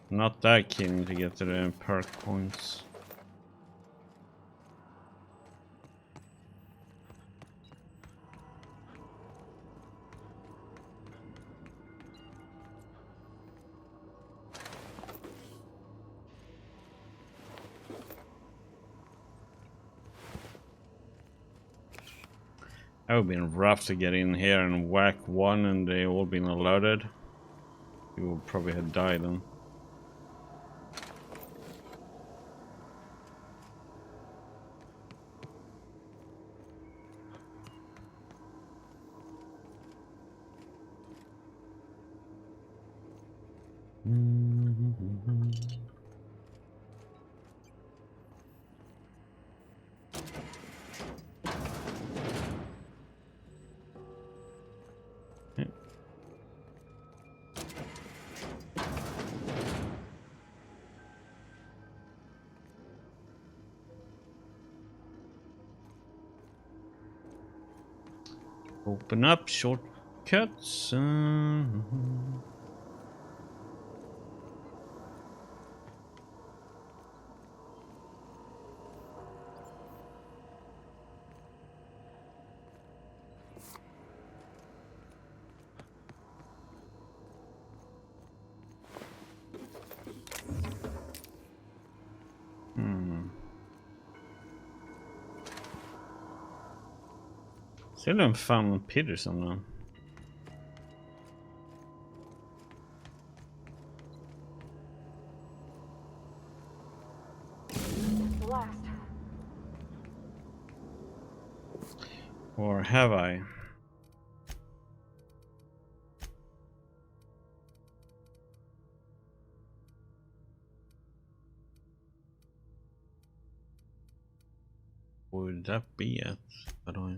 Not that keen to get to the perk points. That would have been rough to get in here and whack one and they all been alerted. You would probably have died then. Open up shortcuts. Still haven't found Peterson though. The last. Or have I? Would that be it? How do I?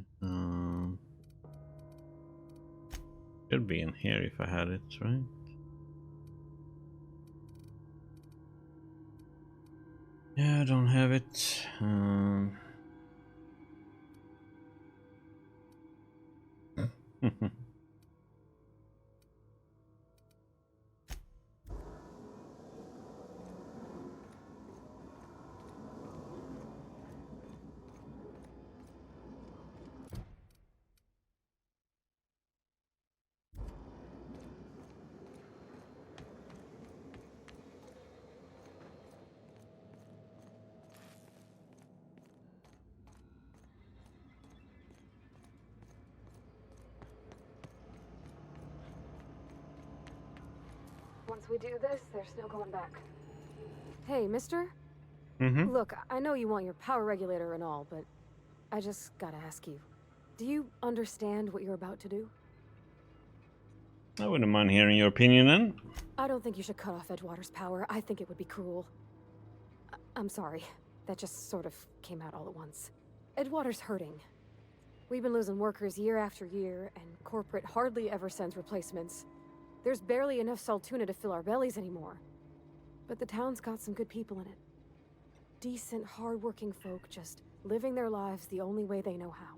Should be in here if I had it, right? Yeah, I don't have it. Once we do this, there's no going back. Hey, mister? Mm-hmm. Look, I know you want your power regulator and all, but I just gotta ask you. Do you understand what you're about to do? I wouldn't mind hearing your opinion then. I don't think you should cut off Edgewater's power. I think it would be cruel. I'm sorry. That just sort of came out all at once. Edgewater's hurting. We've been losing workers year after year, and corporate hardly ever sends replacements. There's barely enough Saltuna to fill our bellies anymore. But the town's got some good people in it. Decent, hard-working folk just living their lives the only way they know how.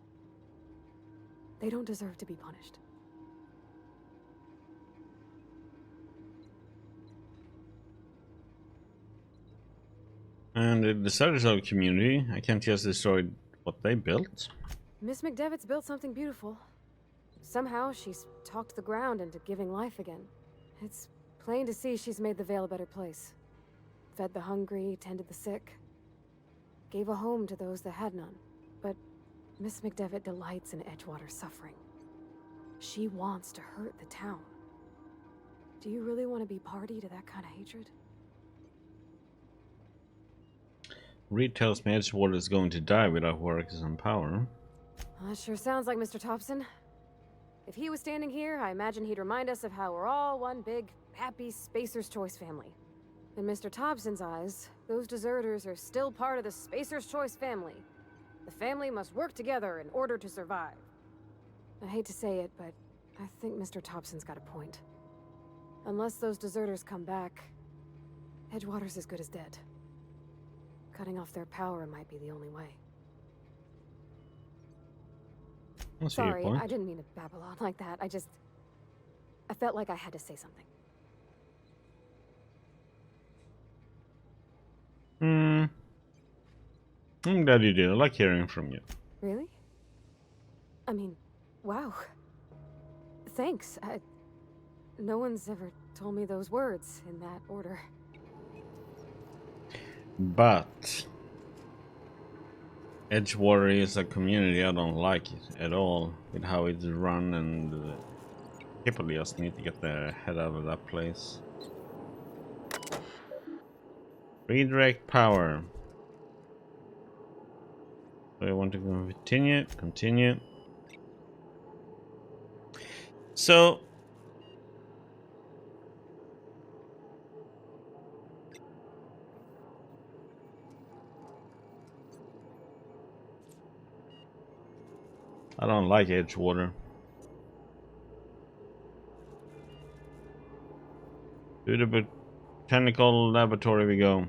They don't deserve to be punished. And the Sutterside community, I can't just destroy what they built. Miss McDevitt's built something beautiful. Somehow she's talked the ground into giving life again. It's plain to see she's made the Vale a better place. Fed the hungry, tended the sick. Gave a home to those that had none. But Miss McDevitt delights in Edgewater's suffering. She wants to hurt the town. Do you really want to be party to that kind of hatred? Reed tells me Edgewater is going to die without workers and power. That sure sounds like Mr. Thompson. If he was standing here, I imagine he'd remind us of how we're all one big, happy Spacer's Choice family. In Mr. Thompson's eyes, those deserters are still part of the Spacer's Choice family. The family must work together in order to survive. I hate to say it, but I think Mr. Thompson's got a point. Unless those deserters come back, Edgewater's as good as dead. Cutting off their power might be the only way. I see your Sorry, point. I didn't mean to babble on like that. I felt like I had to say something. I'm glad you did. I like hearing from you. Really? I mean, wow. Thanks. No one's ever told me those words in that order. But Edgewater is a community I don't like it at all with how it's run, and people just need to get their head out of that place. Redirect power. So I want to continue. So I don't like Edgewater. To the Botanical Laboratory we go.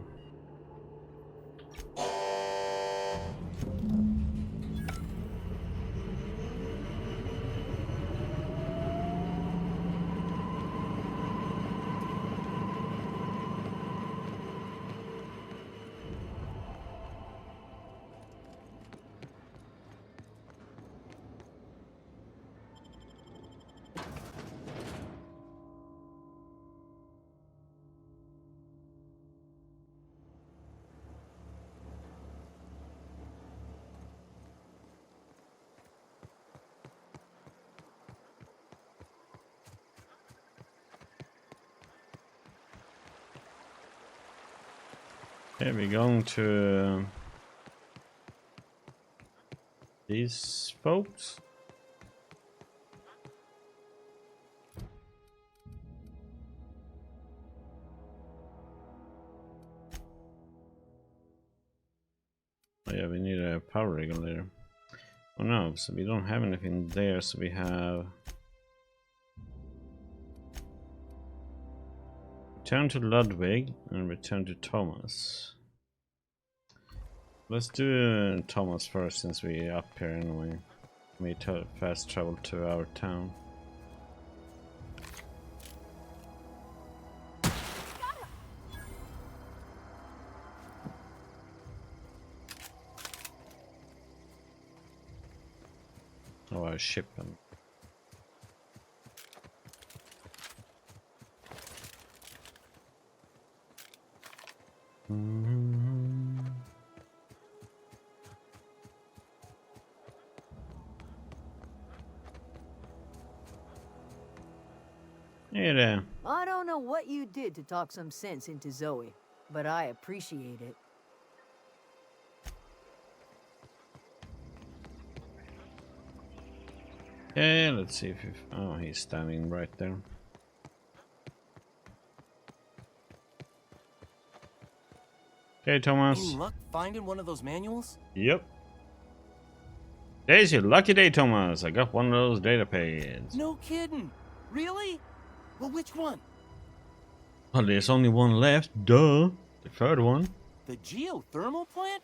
Okay, we're going to these folks. Oh yeah, we need a power regulator. Oh no, so we don't have anything there, so we have return to Ludwig and return to Thomas. Let's do Thomas first, since we're up here anyway. We fast travel to our town. Oh, I ship him. Hey there. I don't know what you did to talk some sense into Zoe, but I appreciate it. Yeah, let's see if oh, he's standing right there. Okay, Thomas. Any luck finding one of those manuals? Yep. Today's your lucky day, Thomas. I got one of those data pads. No kidding. Really? Well, which one? Well, there's only one left. Duh. The third one. The geothermal plant?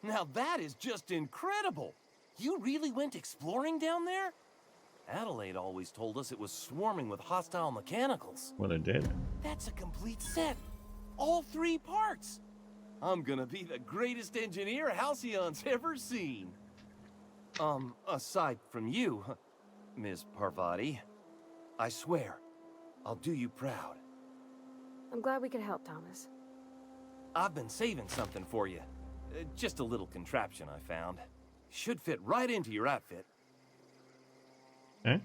Now that is just incredible. You really went exploring down there? Adelaide always told us it was swarming with hostile mechanicals. Well, I did. That's a complete set. All 3 parts. I'm gonna be the greatest engineer Halcyon's ever seen. Aside from you, Miss Parvati. I swear, I'll do you proud. I'm glad we could help, Thomas. I've been saving something for you. Just a little contraption I found. Should fit right into your outfit. Okay.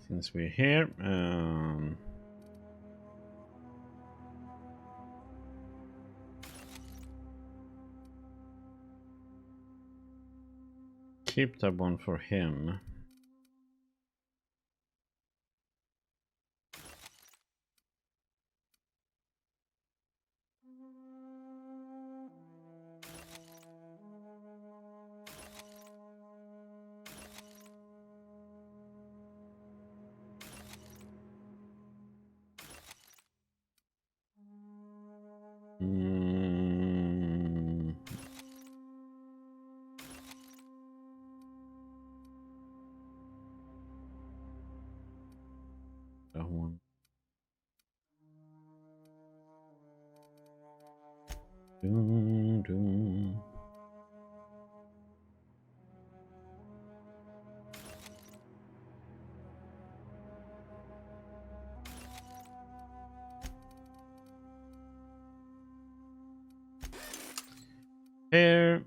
Since we're here, keep that one for him. That one. Doom, doom. Here.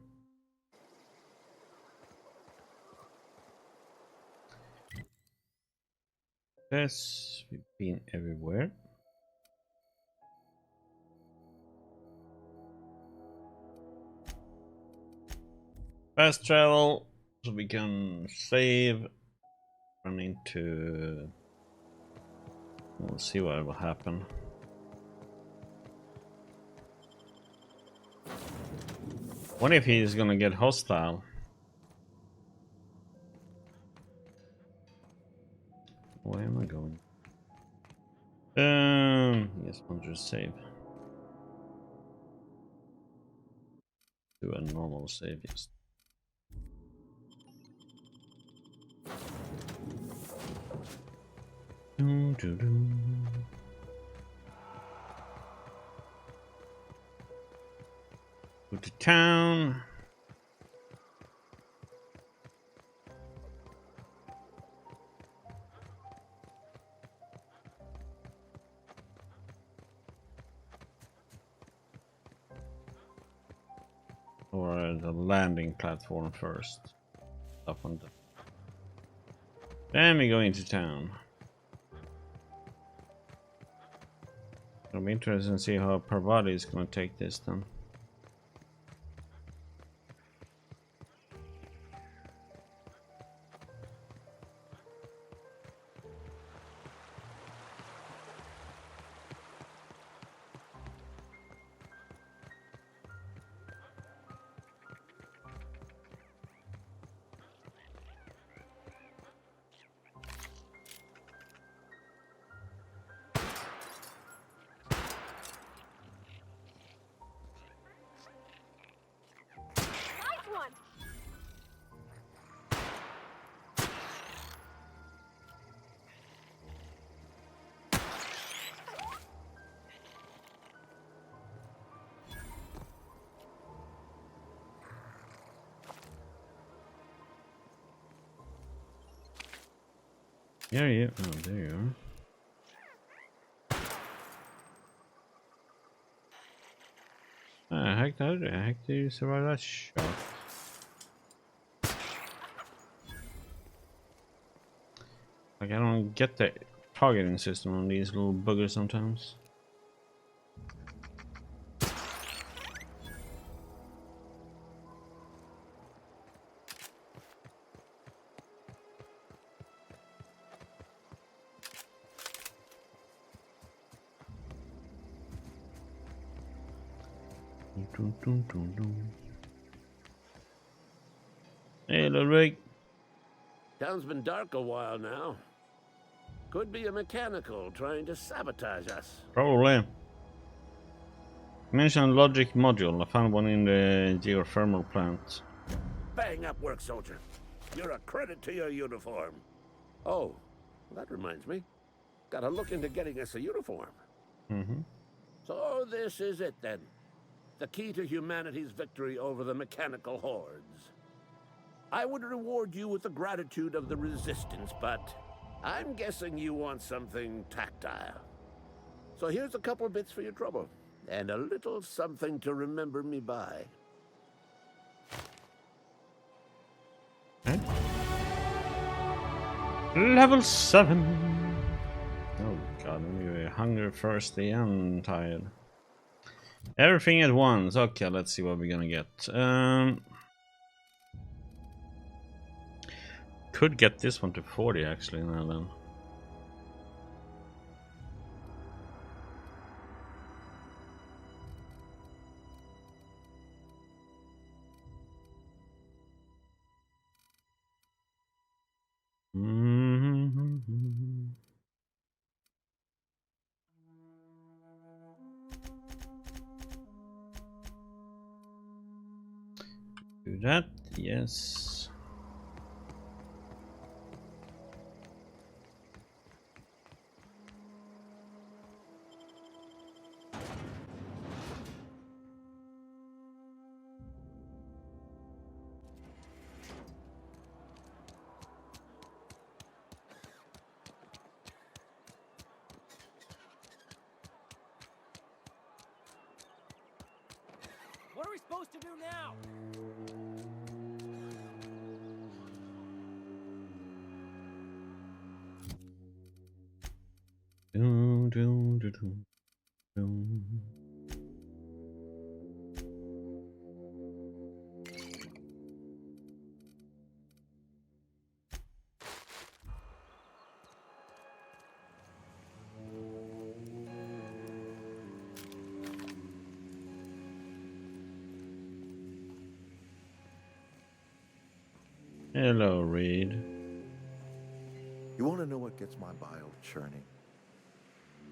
Yes, we've been everywhere. Fast travel, so we can save, run into. We'll see what will happen. What if he's gonna get hostile? Where am I going? Yes, I'll just save. Do a normal save, yes. Doo, doo, doo. Go to town. Or the landing platform first. Up on the. Then we go into town. I'm interested to see how Parvati is going to take this then. Yeah, yeah. Oh, there you are. How the heck did you survive that shot? Like, I don't get the targeting system on these little buggers sometimes. Hey, little Rick. Town's been dark a while now. Could be a mechanical trying to sabotage us. Probably. Mentioned logic module. I found one in the geothermal plant. Bang up work, soldier. You're a credit to your uniform. Oh, that reminds me. Gotta look into getting us a uniform. Mm-hmm. So this is it then. The key to humanity's victory over the mechanical hordes. I would reward you with the gratitude of the Resistance, but I'm guessing you want something tactile. So here's a couple bits for your trouble, and a little something to remember me by. Okay. Level 7. Oh god, I'm hungry, thirsty, and tired. Everything at once. Okay, let's see what we're gonna get. Could get this one to 40 actually now then. Do that, yes. supposed to do now? Dun, dun, dun, dun, dun. Hello, Reed. You want to know what gets my bile churning?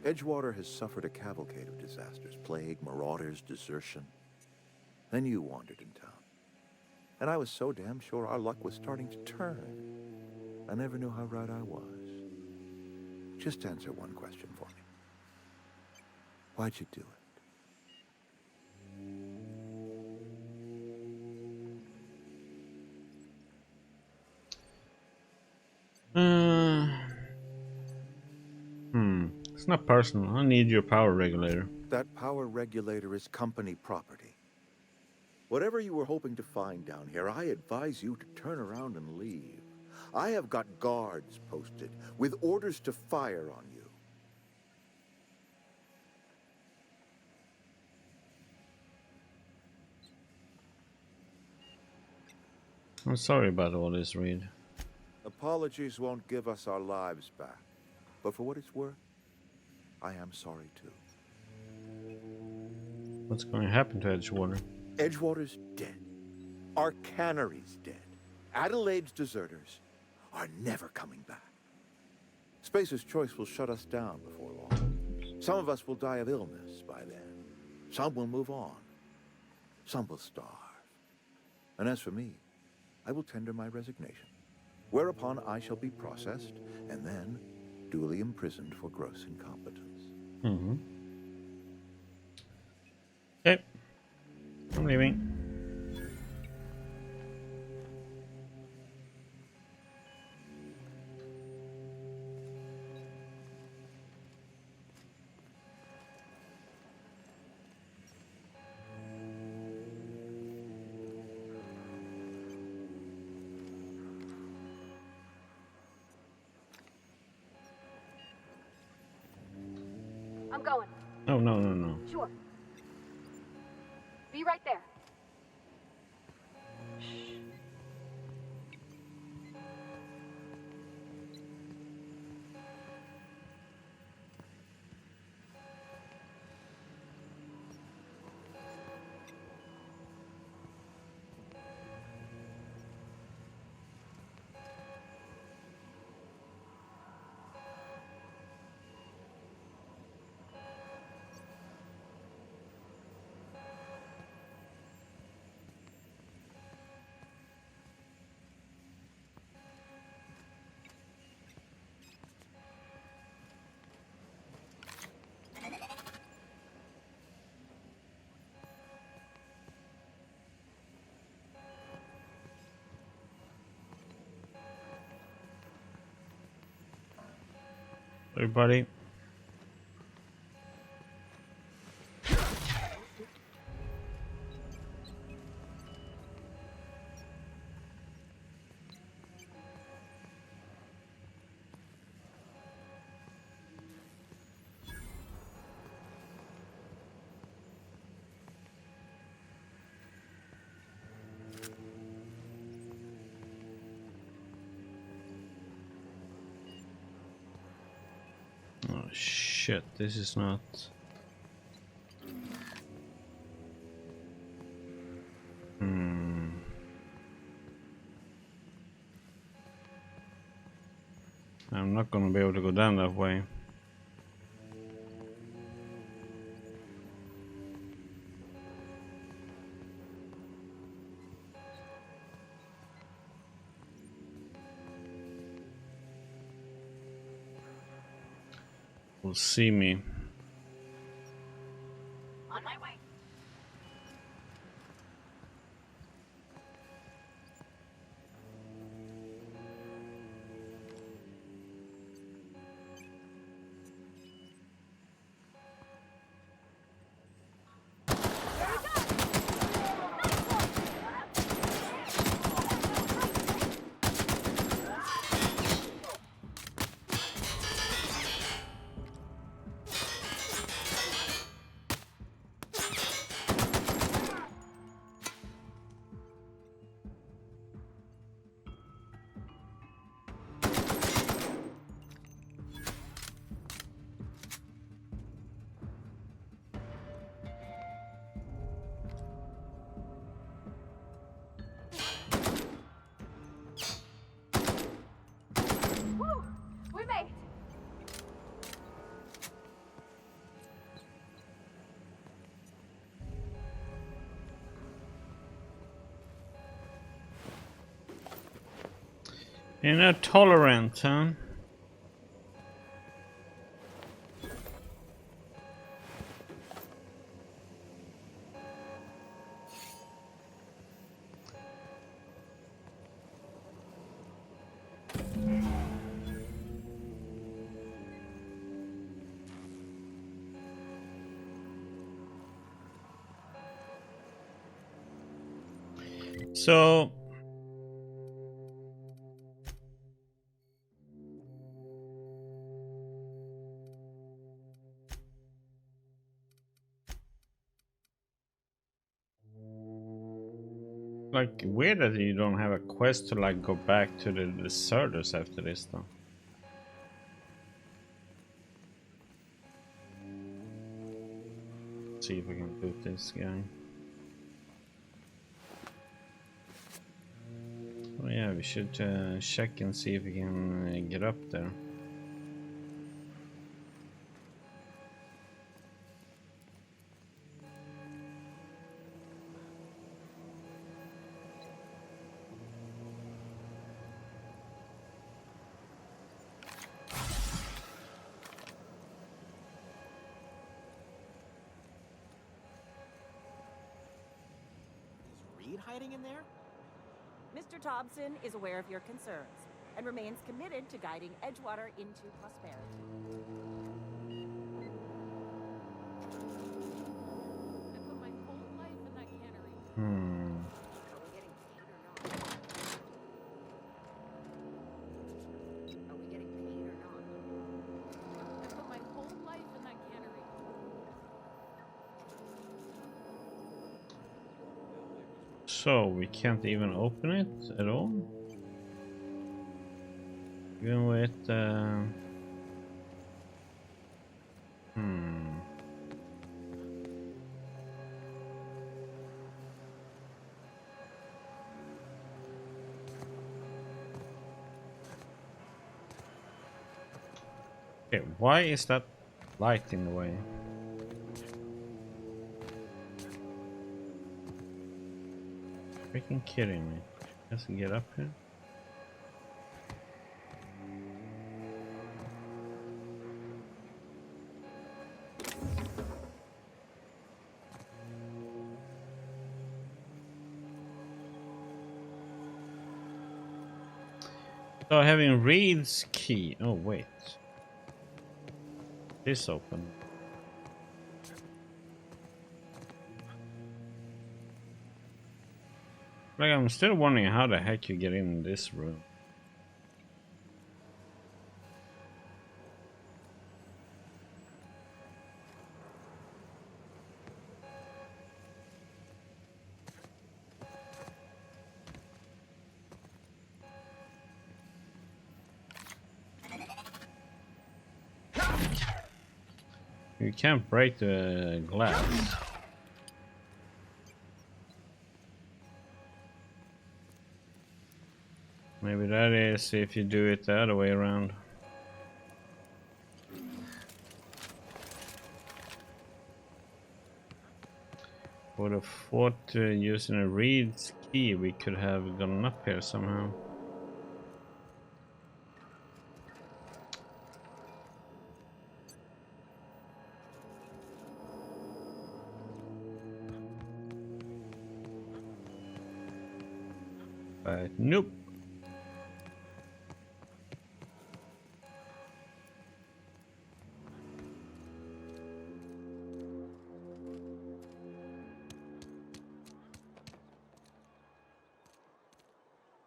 Edgewater has suffered a cavalcade of disasters, plague, marauders, desertion. Then you wandered in town. And I was so damn sure our luck was starting to turn. I never knew how right I was. Just answer one question for me. Why'd you do it? It's not personal. I need your power regulator. That power regulator is company property. Whatever you were hoping to find down here, I advise you to turn around and leave. I have got guards posted with orders to fire on you. I'm sorry about all this, Reed. Apologies won't give us our lives back. But for what it's worth, I am sorry too. What's going to happen to Edgewater? Edgewater's dead. Our cannery's dead. Adelaide's deserters are never coming back. Spacer's Choice will shut us down before long. Some of us will die of illness by then. Some will move on. Some will starve. And as for me, I will tender my resignation, whereupon I shall be processed and then duly imprisoned for gross incompetence. Mm-hmm. Okay. I'm leaving. I'm going. Oh, no, no, no. Sure. Be right there. Everybody. Oh shit, this is not... I'm not gonna be able to go down that way. Will see me. On my way. You're not tolerant, huh? So like weird that you don't have a quest to like go back to the deserters after this though. Let's see if we can boot this guy. Oh yeah, we should check and see if we can get up there. Is Reed hiding in there? Mr. Thompson is aware of your concerns and remains committed to guiding Edgewater into prosperity. I put my whole life in that cannery. Are we getting paid or not? Are we getting paid or not? I put my whole life in that cannery. So we can't even open it at all? Even with Okay, why is that light in the way? Freaking kidding me. Let's get up here. So having Reed's key. Oh wait. This open. Like I'm still wondering how the heck you get in this room. You can't break the glass. Maybe that is if you do it the other way around. Would have thought using a Reed's key we could have gone up here somehow. But nope.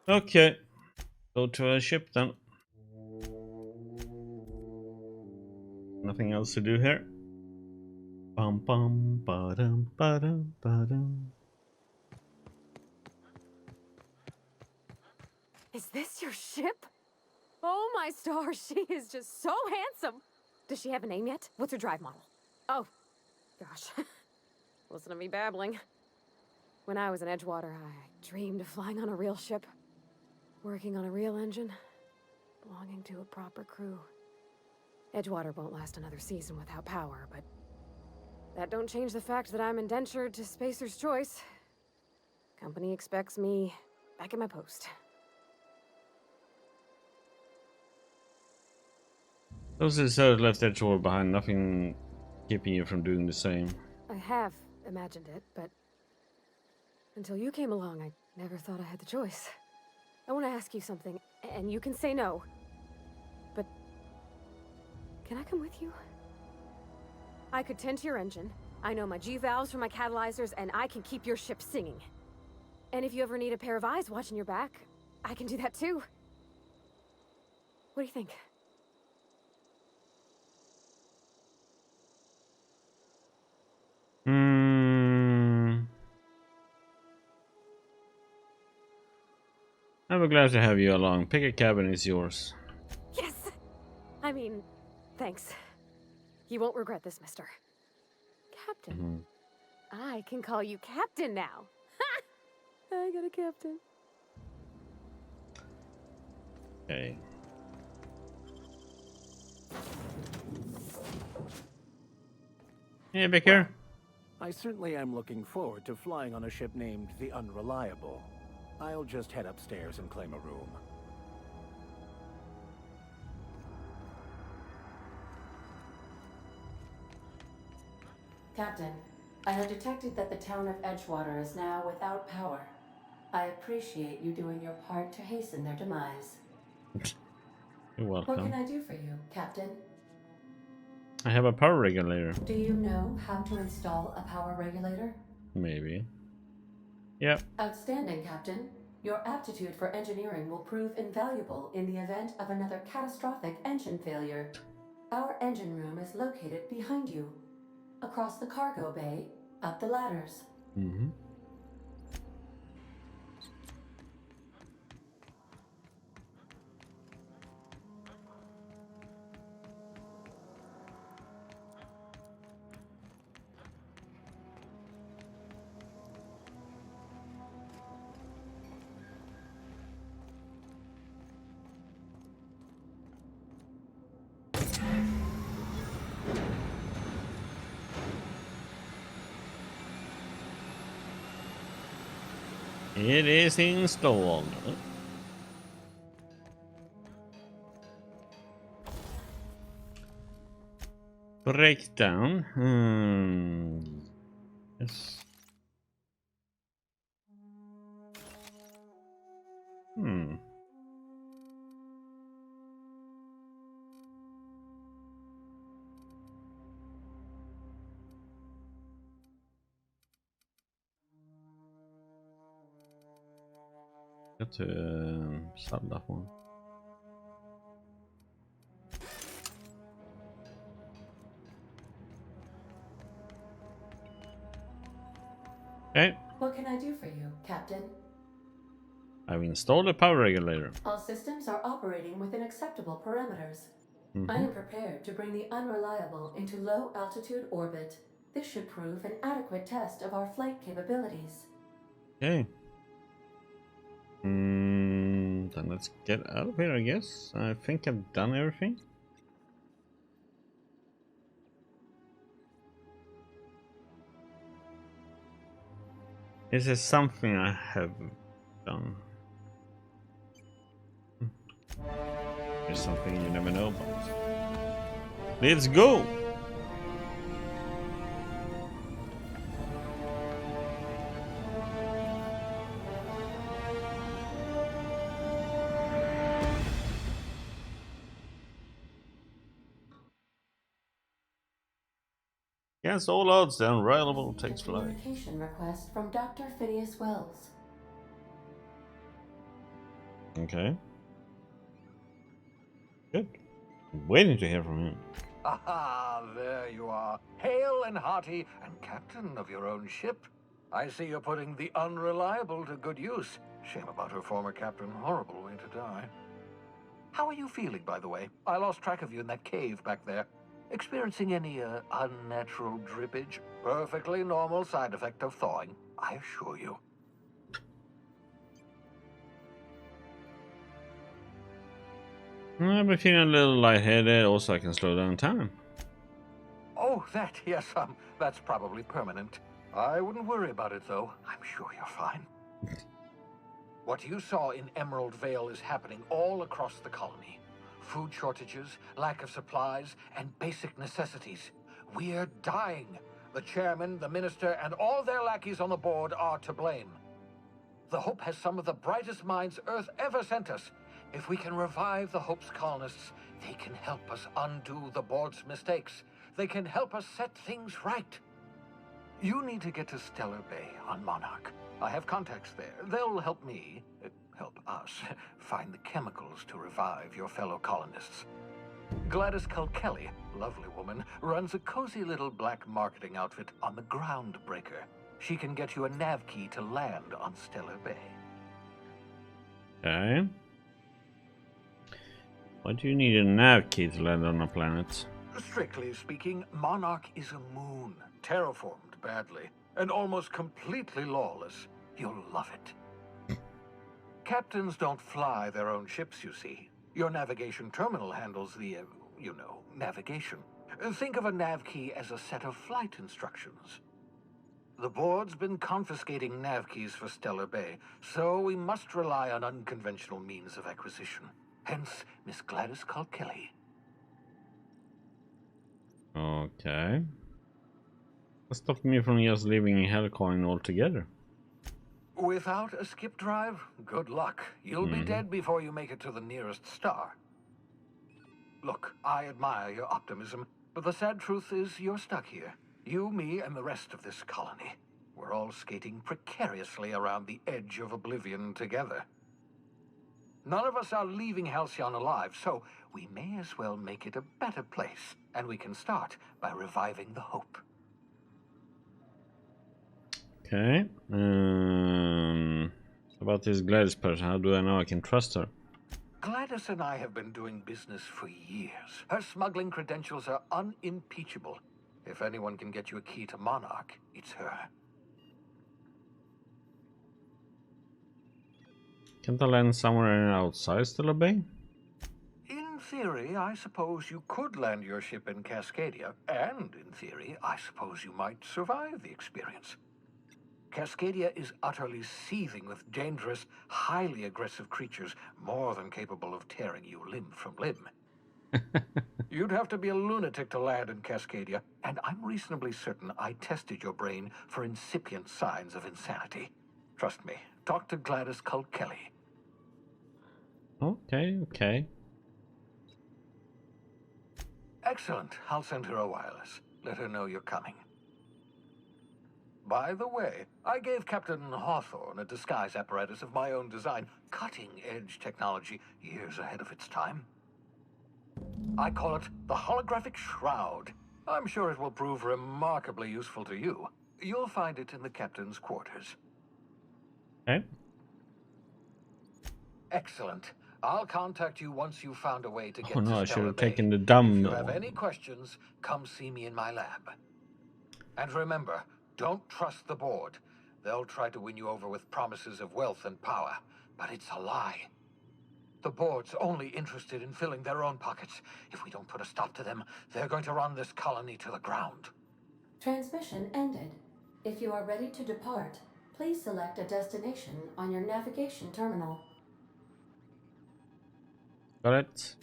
Okay, go to a ship then. Nothing else to do here. Bum bum ba-dum ba-dum ba-dum. Is this your ship? Oh my stars, she is just so handsome. Does she have a name yet? What's her drive model? Oh, gosh. Listen to me babbling. When I was in Edgewater, I dreamed of flying on a real ship. Working on a real engine. Belonging to a proper crew. Edgewater won't last another season without power, but that don't change the fact that I'm indentured to Spacer's Choice. Company expects me back at my post. Those deserters left their chore behind, nothing keeping you from doing the same. I have imagined it, but until you came along, I never thought I had the choice. I want to ask you something, and you can say no. But can I come with you? I could tend to your engine. I know my G-valves from my catalyzers, and I can keep your ship singing. And if you ever need a pair of eyes watching your back, I can do that too. What do you think? I'm glad to have you along. Pick a cabin, it's yours. Yes! I mean, thanks. You won't regret this, mister. Captain. I can call you Captain now. Ha! I got a captain. Okay. Hey, Vicar. I certainly am looking forward to flying on a ship named the Unreliable. I'll just head upstairs and claim a room. Captain, I have detected that the town of Edgewater is now without power. I appreciate you doing your part to hasten their demise. You're welcome. What can I do for you, Captain? I have a power regulator. Do you know how to install a power regulator? Maybe. Yep. Outstanding, Captain. Your aptitude for engineering will prove invaluable in the event of another catastrophic engine failure. Our engine room is located behind you. Across the cargo bay, up the ladders. It is installed. Breakdown. Yes. Got to sub that one. Okay. What can I do for you, Captain? I've installed a power regulator. All systems are operating within acceptable parameters. I am prepared to bring the Unreliable into low altitude orbit. This should prove an adequate test of our flight capabilities. Okay. Then let's get out of here, I guess. I think I've done everything. This is something I have done. There's something you never know about. Let's go! Against all odds, the Unreliable takes flight. Communication request from Dr. Phineas Wells. Okay. Good. I'm waiting to hear from him. Aha, there you are. Hale and hearty, and captain of your own ship. I see you're putting the Unreliable to good use. Shame about her former captain. Horrible way to die. How are you feeling, by the way? I lost track of you in that cave back there. Experiencing any unnatural drippage? Perfectly normal side effect of thawing, I assure you. I've been feeling a little lightheaded. Also, I can slow down time. Oh, that, yes, that's probably permanent. I wouldn't worry about it, though. I'm sure you're fine. What you saw in Emerald Vale is happening all across the colony. food shortages, lack of supplies, and basic necessities. We're dying. The chairman, the minister, and all their lackeys on the board are to blame. The Hope has some of the brightest minds Earth ever sent us. If we can revive the Hope's colonists, they can help us undo the board's mistakes. They can help us set things right. You need to get to Stellar Bay on Monarch. I have contacts there. They'll help me, help us, find the chemicals to revive your fellow colonists. Gladys Culkelly, lovely woman, runs a cozy little black marketing outfit on the Groundbreaker. She can get you a nav key to land on Stellar Bay. Okay. Why do you need a nav key to land on a planet? Strictly speaking, Monarch is a moon, terraformed badly, and almost completely lawless. You'll love it. Captains don't fly their own ships, you see. Your navigation terminal handles the, navigation. Think of a nav key as a set of flight instructions. The board's been confiscating nav keys for Stellar Bay, so we must rely on unconventional means of acquisition. Hence, Miss Gladys Culkelly. Okay. What stopped me from just leaving Hellcoin altogether? Without a skip drive, good luck. You'll be dead before you make it to the nearest star. Look, I admire your optimism, but the sad truth is you're stuck here. You, me, and the rest of this colony. We're all skating precariously around the edge of oblivion together. None of us are leaving Halcyon alive, so we may as well make it a better place, and we can start by reviving the Hope. Okay. About this Gladys person, how do I know I can trust her? Gladys and I have been doing business for years. Her smuggling credentials are unimpeachable. If anyone can get you a key to Monarch, it's her. Can't I land somewhere outside Stellar Bay? In theory, I suppose you could land your ship in Cascadia, and in theory, I suppose you might survive the experience. Cascadia is utterly seething with dangerous, highly aggressive creatures, more than capable of tearing you limb from limb. You'd have to be a lunatic to land in Cascadia, and I'm reasonably certain I tested your brain for incipient signs of insanity. Trust me, talk to Gladys Culkelly. Okay. Excellent. I'll send her a wireless. Let her know you're coming. By the way, I gave Captain Hawthorne a disguise apparatus of my own design, cutting-edge technology years ahead of its time. I call it the Holographic Shroud. I'm sure it will prove remarkably useful to you. You'll find it in the captain's quarters. Okay. Excellent. I'll contact you once you've found a way to get Oh no, to I should Stellar have Bay. taken the dumb. If you have any questions, come see me in my lab. And remember, don't trust the board. They'll try to win you over with promises of wealth and power, but it's a lie. The board's only interested in filling their own pockets. If we don't put a stop to them, they're going to run this colony to the ground. Transmission ended. If you are ready to depart, please select a destination on your navigation terminal. Got it.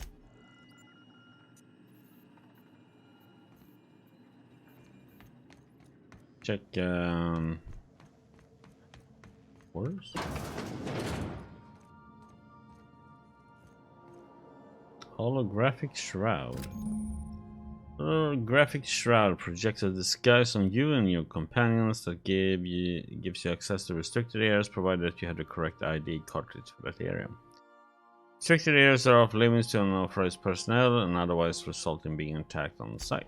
Check orders. Holographic shroud. Holographic shroud projects a disguise on you and your companions that gives you access to restricted areas, provided that you have the correct ID cartridge for that area. Restricted areas are off limits to unauthorized personnel and otherwise result in being attacked on the site.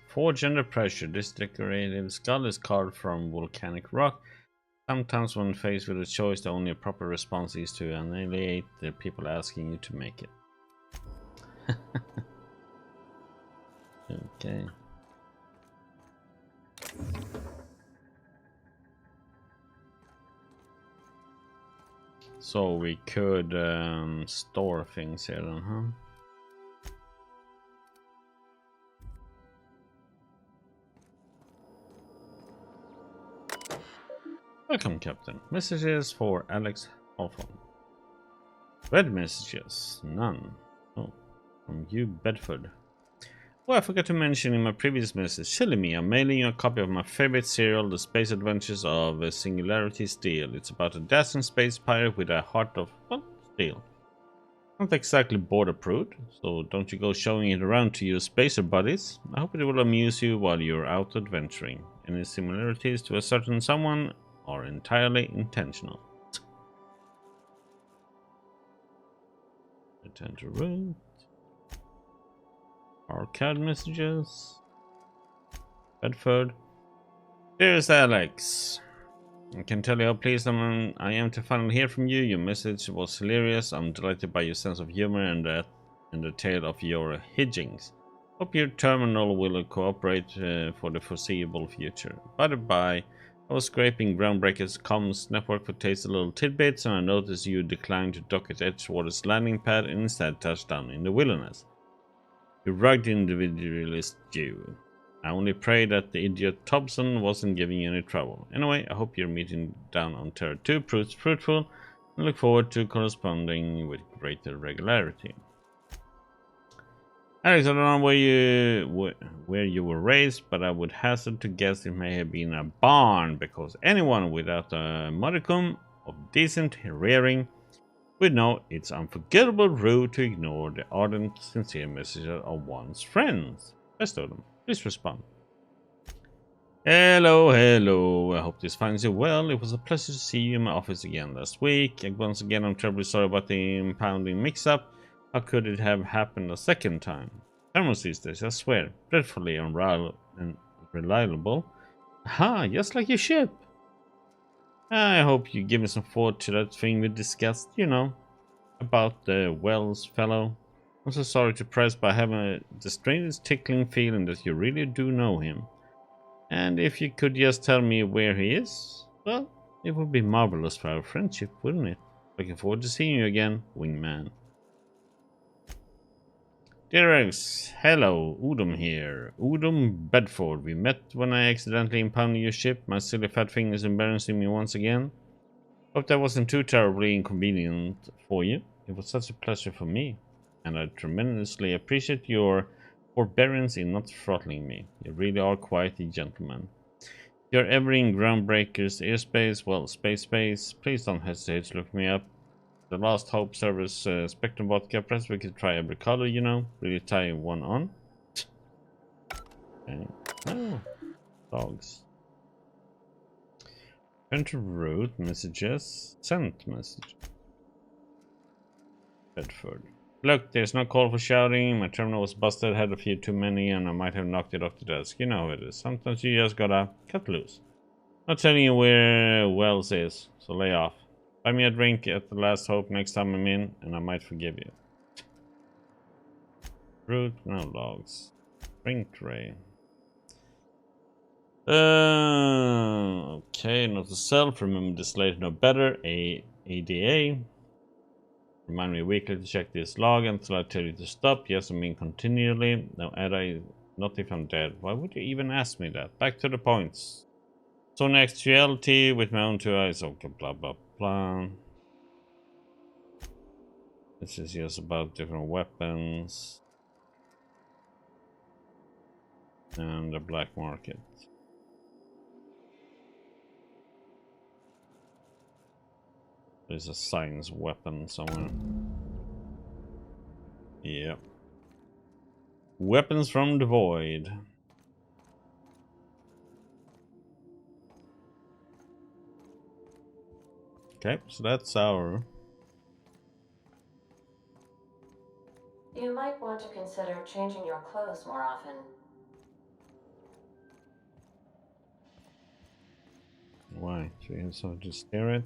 Forge under pressure. This decorative skull is carved from volcanic rock. Sometimes when faced with a choice, the only proper response is to annihilate the people asking you to make it. Okay. So we could store things here then, huh? Welcome, Captain. Messages for Alex Alphon. Red messages? None. Oh, from you, Bedford. Oh, I forgot to mention in my previous message. Silly me, I'm mailing you a copy of my favorite serial, The Space Adventures of Singularity Steel. It's about a dazzling space pirate with a heart of, well, steel. Not exactly board approved, so don't you go showing it around to your spacer buddies. I hope it will amuse you while you're out adventuring. Any similarities to a certain someone are entirely intentional. Return to route. Arcade messages. Bedford. Dearest Alex, I can tell you how pleased I am to finally hear from you. Your message was hilarious. I'm delighted by your sense of humor and the tale of your hijinks. Hope your terminal will cooperate for the foreseeable future. By the by, I was scraping Groundbreaker's comms network for tasty little tidbits, and I noticed you declined to dock at Edgewater's landing pad and instead touched down in the wilderness. You rugged individualist Jew. I only pray that the idiot Thompson wasn't giving you any trouble. Anyway, I hope your meeting down on Terra 2 proves fruitful, and look forward to corresponding with greater regularity. Alex, I don't know where you were raised, but I would hazard to guess it may have been a barn, because anyone without a modicum of decent rearing would know it's unforgettable rude to ignore the ardent, sincere messages of one's friends. Best of them. Please respond. Hello, hello. I hope this finds you well. It was a pleasure to see you in my office again last week. And once again, I'm terribly sorry about the impounding mix-up. How could it have happened a second time? Thermos these days, I swear, dreadfully unreliable. Aha, just like your ship. I hope you give me some thought to that thing we discussed, you know, about the Wells fellow. I'm so sorry to press, but I have the strangest tickling feeling that you really do know him. And if you could just tell me where he is, well, it would be marvelous for our friendship, wouldn't it? Looking forward to seeing you again, Wingman. Dear Alex, hello, Udom here. Udom Bedford. We met when I accidentally impounded your ship. My silly fat thing is embarrassing me once again. Hope that wasn't too terribly inconvenient for you. It was such a pleasure for me, and I tremendously appreciate your forbearance in not throttling me. You really are quite a gentleman. If you're ever in Groundbreaker's airspace, well, space, please don't hesitate to look me up. The Last Hope service Spectrum Vodka press, we could try every color, you know. Really tie one on. Okay. Oh, dogs. Enter route, messages, sent message. Bedford. Look, there's no call for shouting. My terminal was busted, had a few too many, and I might have knocked it off the desk. You know how it is. Sometimes you just gotta cut loose. Not telling you where Wells is, so lay off. Buy me a drink at the Last Hope next time I'm in, and I might forgive you. Route, no logs. Drink tray. Okay, not to self. Remember this later, no better. ADA. Remind me weekly to check this log until I tell you to stop. Yes, I mean continually. No, Ada, not if I'm dead. Why would you even ask me that? Back to the points. So next reality with my own two eyes. Okay, blah blah blah. This is just about different weapons and the black market. There's a science weapon somewhere. Yep. Weapons from the void. Okay, so that's our... You might want to consider changing your clothes more often. Why? So you have something to stare at?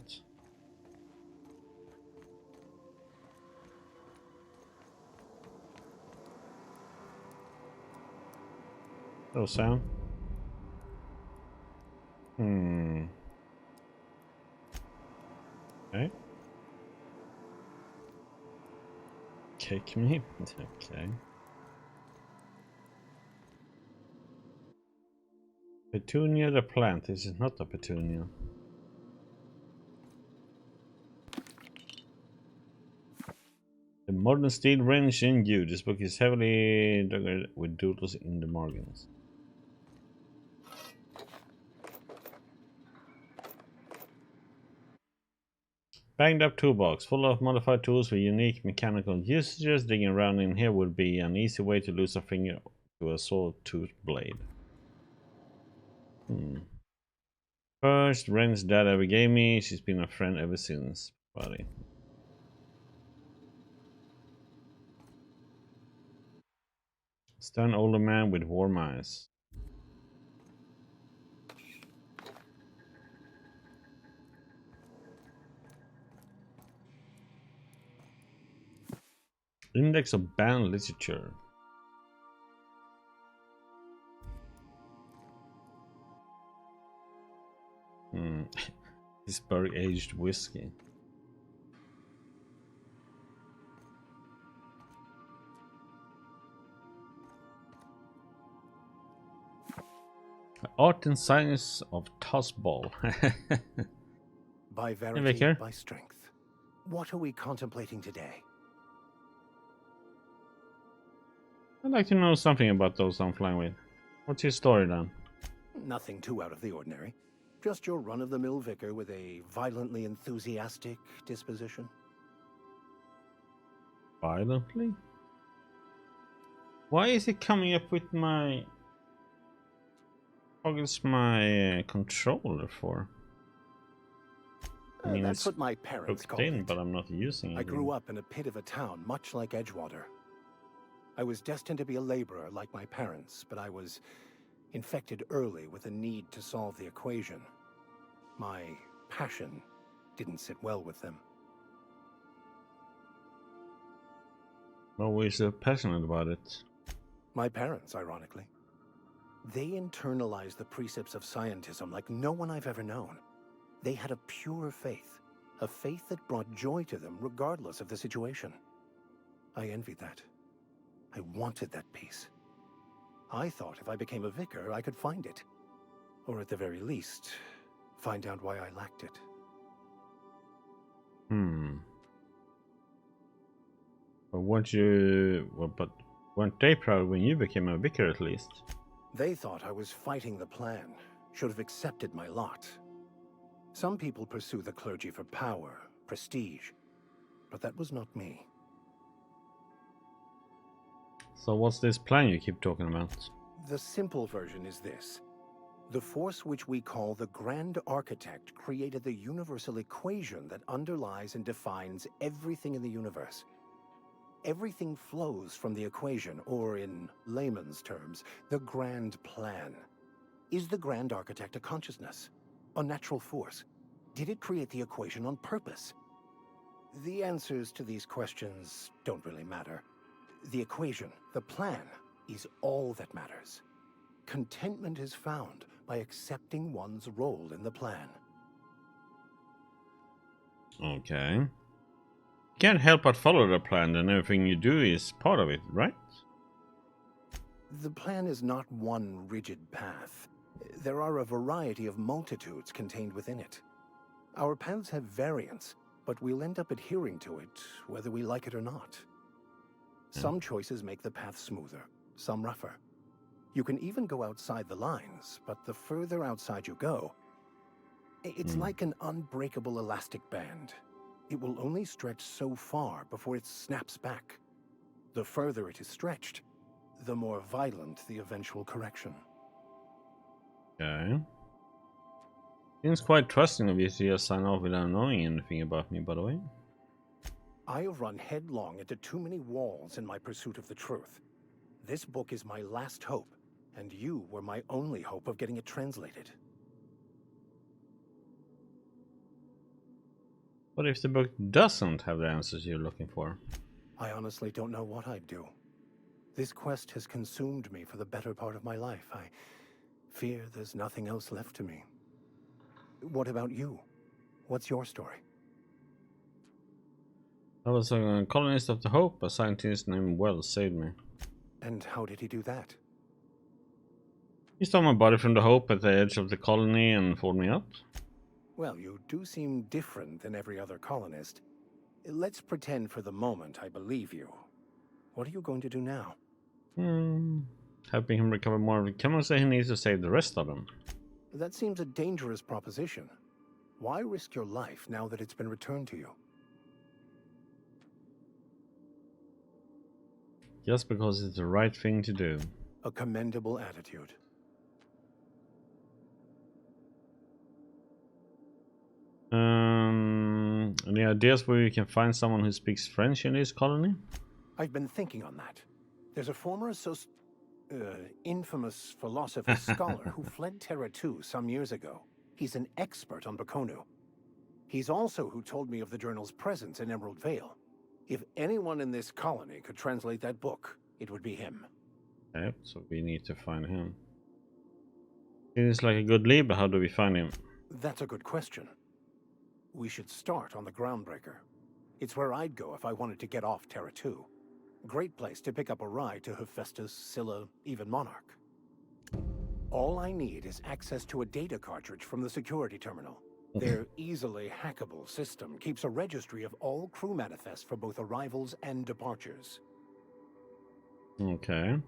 Oh, Sam? Okay. Kick me? Okay. Petunia the plant. This is not a petunia. Modern steel wrench in you. This book is heavily decorated with doodles in the margins. Banged up toolbox full of modified tools with unique mechanical usages. Digging around in here would be an easy way to lose a finger to a sawtooth blade. First wrench Dad ever gave me. She's been a friend ever since, buddy. Stern older man with warm eyes. Index of banned literature. Pittsburgh aged whiskey. Art and science of tossball. By verity, Vicar. by strength. What are we contemplating today? I'd like to know something about those I'm flying with. What's your story then? Nothing too out of the ordinary. Just your run-of-the-mill vicar with a violently enthusiastic disposition. Violently? Why is it coming up with my... What is my controller for? I mean, That's it's what my parents hooked called in, it. but I'm not using it. I grew up in a pit of a town, much like Edgewater. I was destined to be a laborer like my parents, but I was infected early with a need to solve the equation. My passion didn't sit well with them. What were you so passionate about it? My parents, ironically. They internalized the precepts of scientism like no one I've ever known. They had a pure faith, a faith that brought joy to them regardless of the situation. I envied that. I wanted that peace. I thought if I became a vicar, I could find it. Or at the very least, find out why I lacked it. But weren't they proud when you became a vicar at least? They thought I was fighting the plan, should have accepted my lot. Some people pursue the clergy for power, prestige, but that was not me. So what's this plan you keep talking about? The simple version is this. The force which we call the Grand Architect created the universal equation that underlies and defines everything in the universe. Everything flows from the equation, or in layman's terms, the grand plan. Is the Grand Architect a consciousness? A natural force? Did it create the equation on purpose? The answers to these questions don't really matter. The equation, the plan, is all that matters. Contentment is found by accepting one's role in the plan. Okay. You can't help but follow the plan, and everything you do is part of it, right? The plan is not one rigid path. There are a variety of multitudes contained within it. Our paths have variance, but we'll end up adhering to it, whether we like it or not. Some choices make the path smoother, some rougher. You can even go outside the lines, but the further outside you go, it's like an unbreakable elastic band. It will only stretch so far before it snaps back. The further it is stretched, the more violent the eventual correction. Okay. Seems quite trusting of you to just sign off without knowing anything about me, by the way. I have run headlong into too many walls in my pursuit of the truth. This book is my last hope, and you were my only hope of getting it translated. What if the book doesn't have the answers you're looking for? I honestly don't know what I'd do. This quest has consumed me for the better part of my life. I fear there's nothing else left to me. What about you? What's your story? I was a colonist of the Hope. A scientist named Wells saved me. And how did he do that? He stole my body from the Hope at the edge of the colony and pulled me out. Well, you do seem different than every other colonist. Let's pretend for the moment I believe you. What are you going to do now? Helping him recover more of the chemicals he needs to save the rest of them. That seems a dangerous proposition. Why risk your life now that it's been returned to you? Just because it's the right thing to do. A commendable attitude. Any ideas where you can find someone who speaks French in this colony? I've been thinking on that. There's a former infamous philosopher scholar who fled Terra 2 some years ago. He's an expert on Bakonu. He's also who told me of the journal's presence in Emerald Vale. If anyone in this colony could translate that book, it would be him. Yep, so we need to find him. Seems like a good lead, but how do we find him? That's a good question. We should start on the Groundbreaker. It's where I'd go if I wanted to get off Terra 2. Great place to pick up a ride to Hephaestus, Scylla, even Monarch. All I need is access to a data cartridge from the security terminal. Their easily hackable system keeps a registry of all crew manifests for both arrivals and departures. Okay.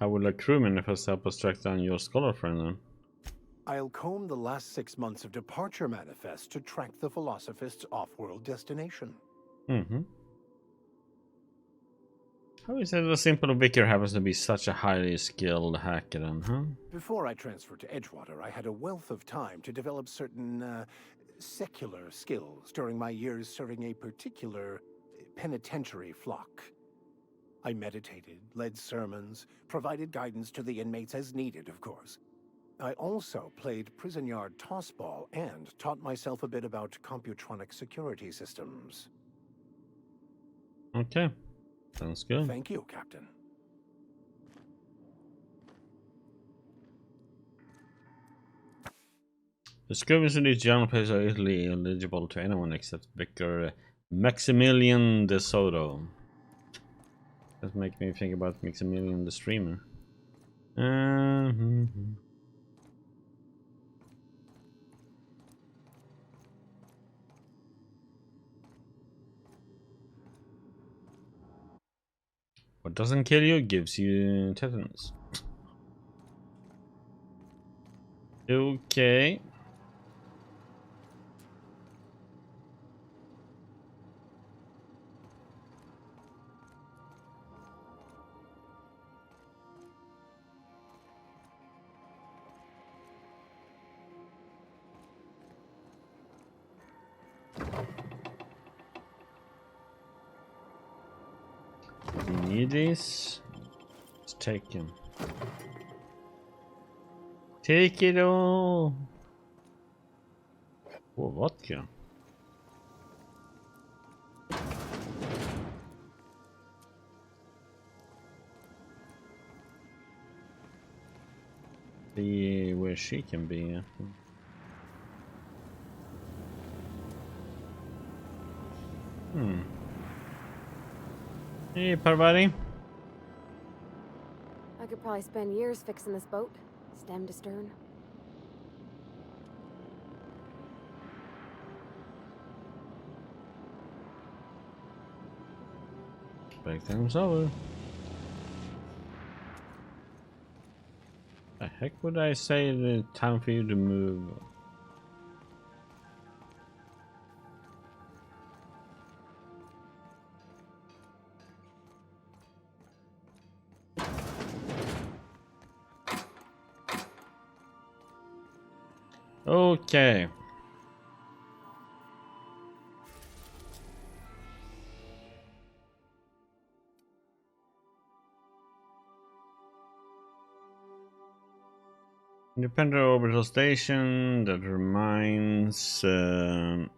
How will a crew manifest help us track down your scholar friend then? I'll comb the last 6 months of departure manifests to track the Philosophist's off-world destination. How is it that a simple vicar happens to be such a highly skilled hacker then, huh? Before I transferred to Edgewater, I had a wealth of time to develop certain, secular skills during my years serving a particular penitentiary flock. I meditated, led sermons, provided guidance to the inmates as needed, of course. I also played prison yard tossball and taught myself a bit about computronic security systems. Okay. Sounds good. Thank you, Captain. The scribbles in these journal pages are easily eligible to anyone except Vicar Maximilian de Soto. That makes me think about Maximilian the streamer. What doesn't kill you gives you tetanus. Okay. We need this. Let's take him. Take it all. Oh, vodka. See where she can be. Hey, Parvati. I could probably spend years fixing this boat, stem to stern. Break things over. The heck would I say the time for you to move? Okay. Independent orbital station that reminds that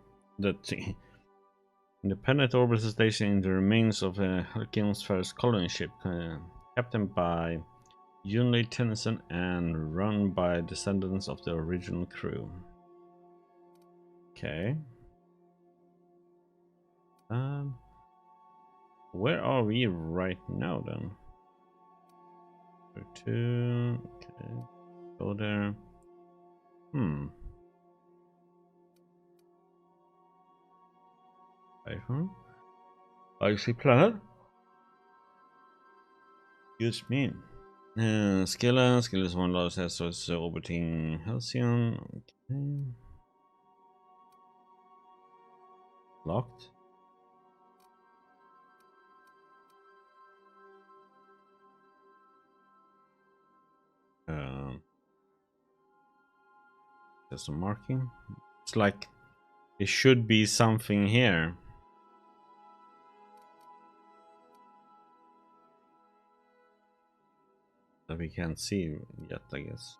independent orbital station in the remains of Halcyon's first colony ship, captained by Yunley Tennyson and run by descendants of the original crew. Okay. Where are we right now then? Two. Okay. Go there. iPhone. Icy planet. Excuse me. Skill is one large asteroids orbiting Halcyon. Okay. Locked. There's a marking. It's like there should be something here. That we can't see yet, I guess.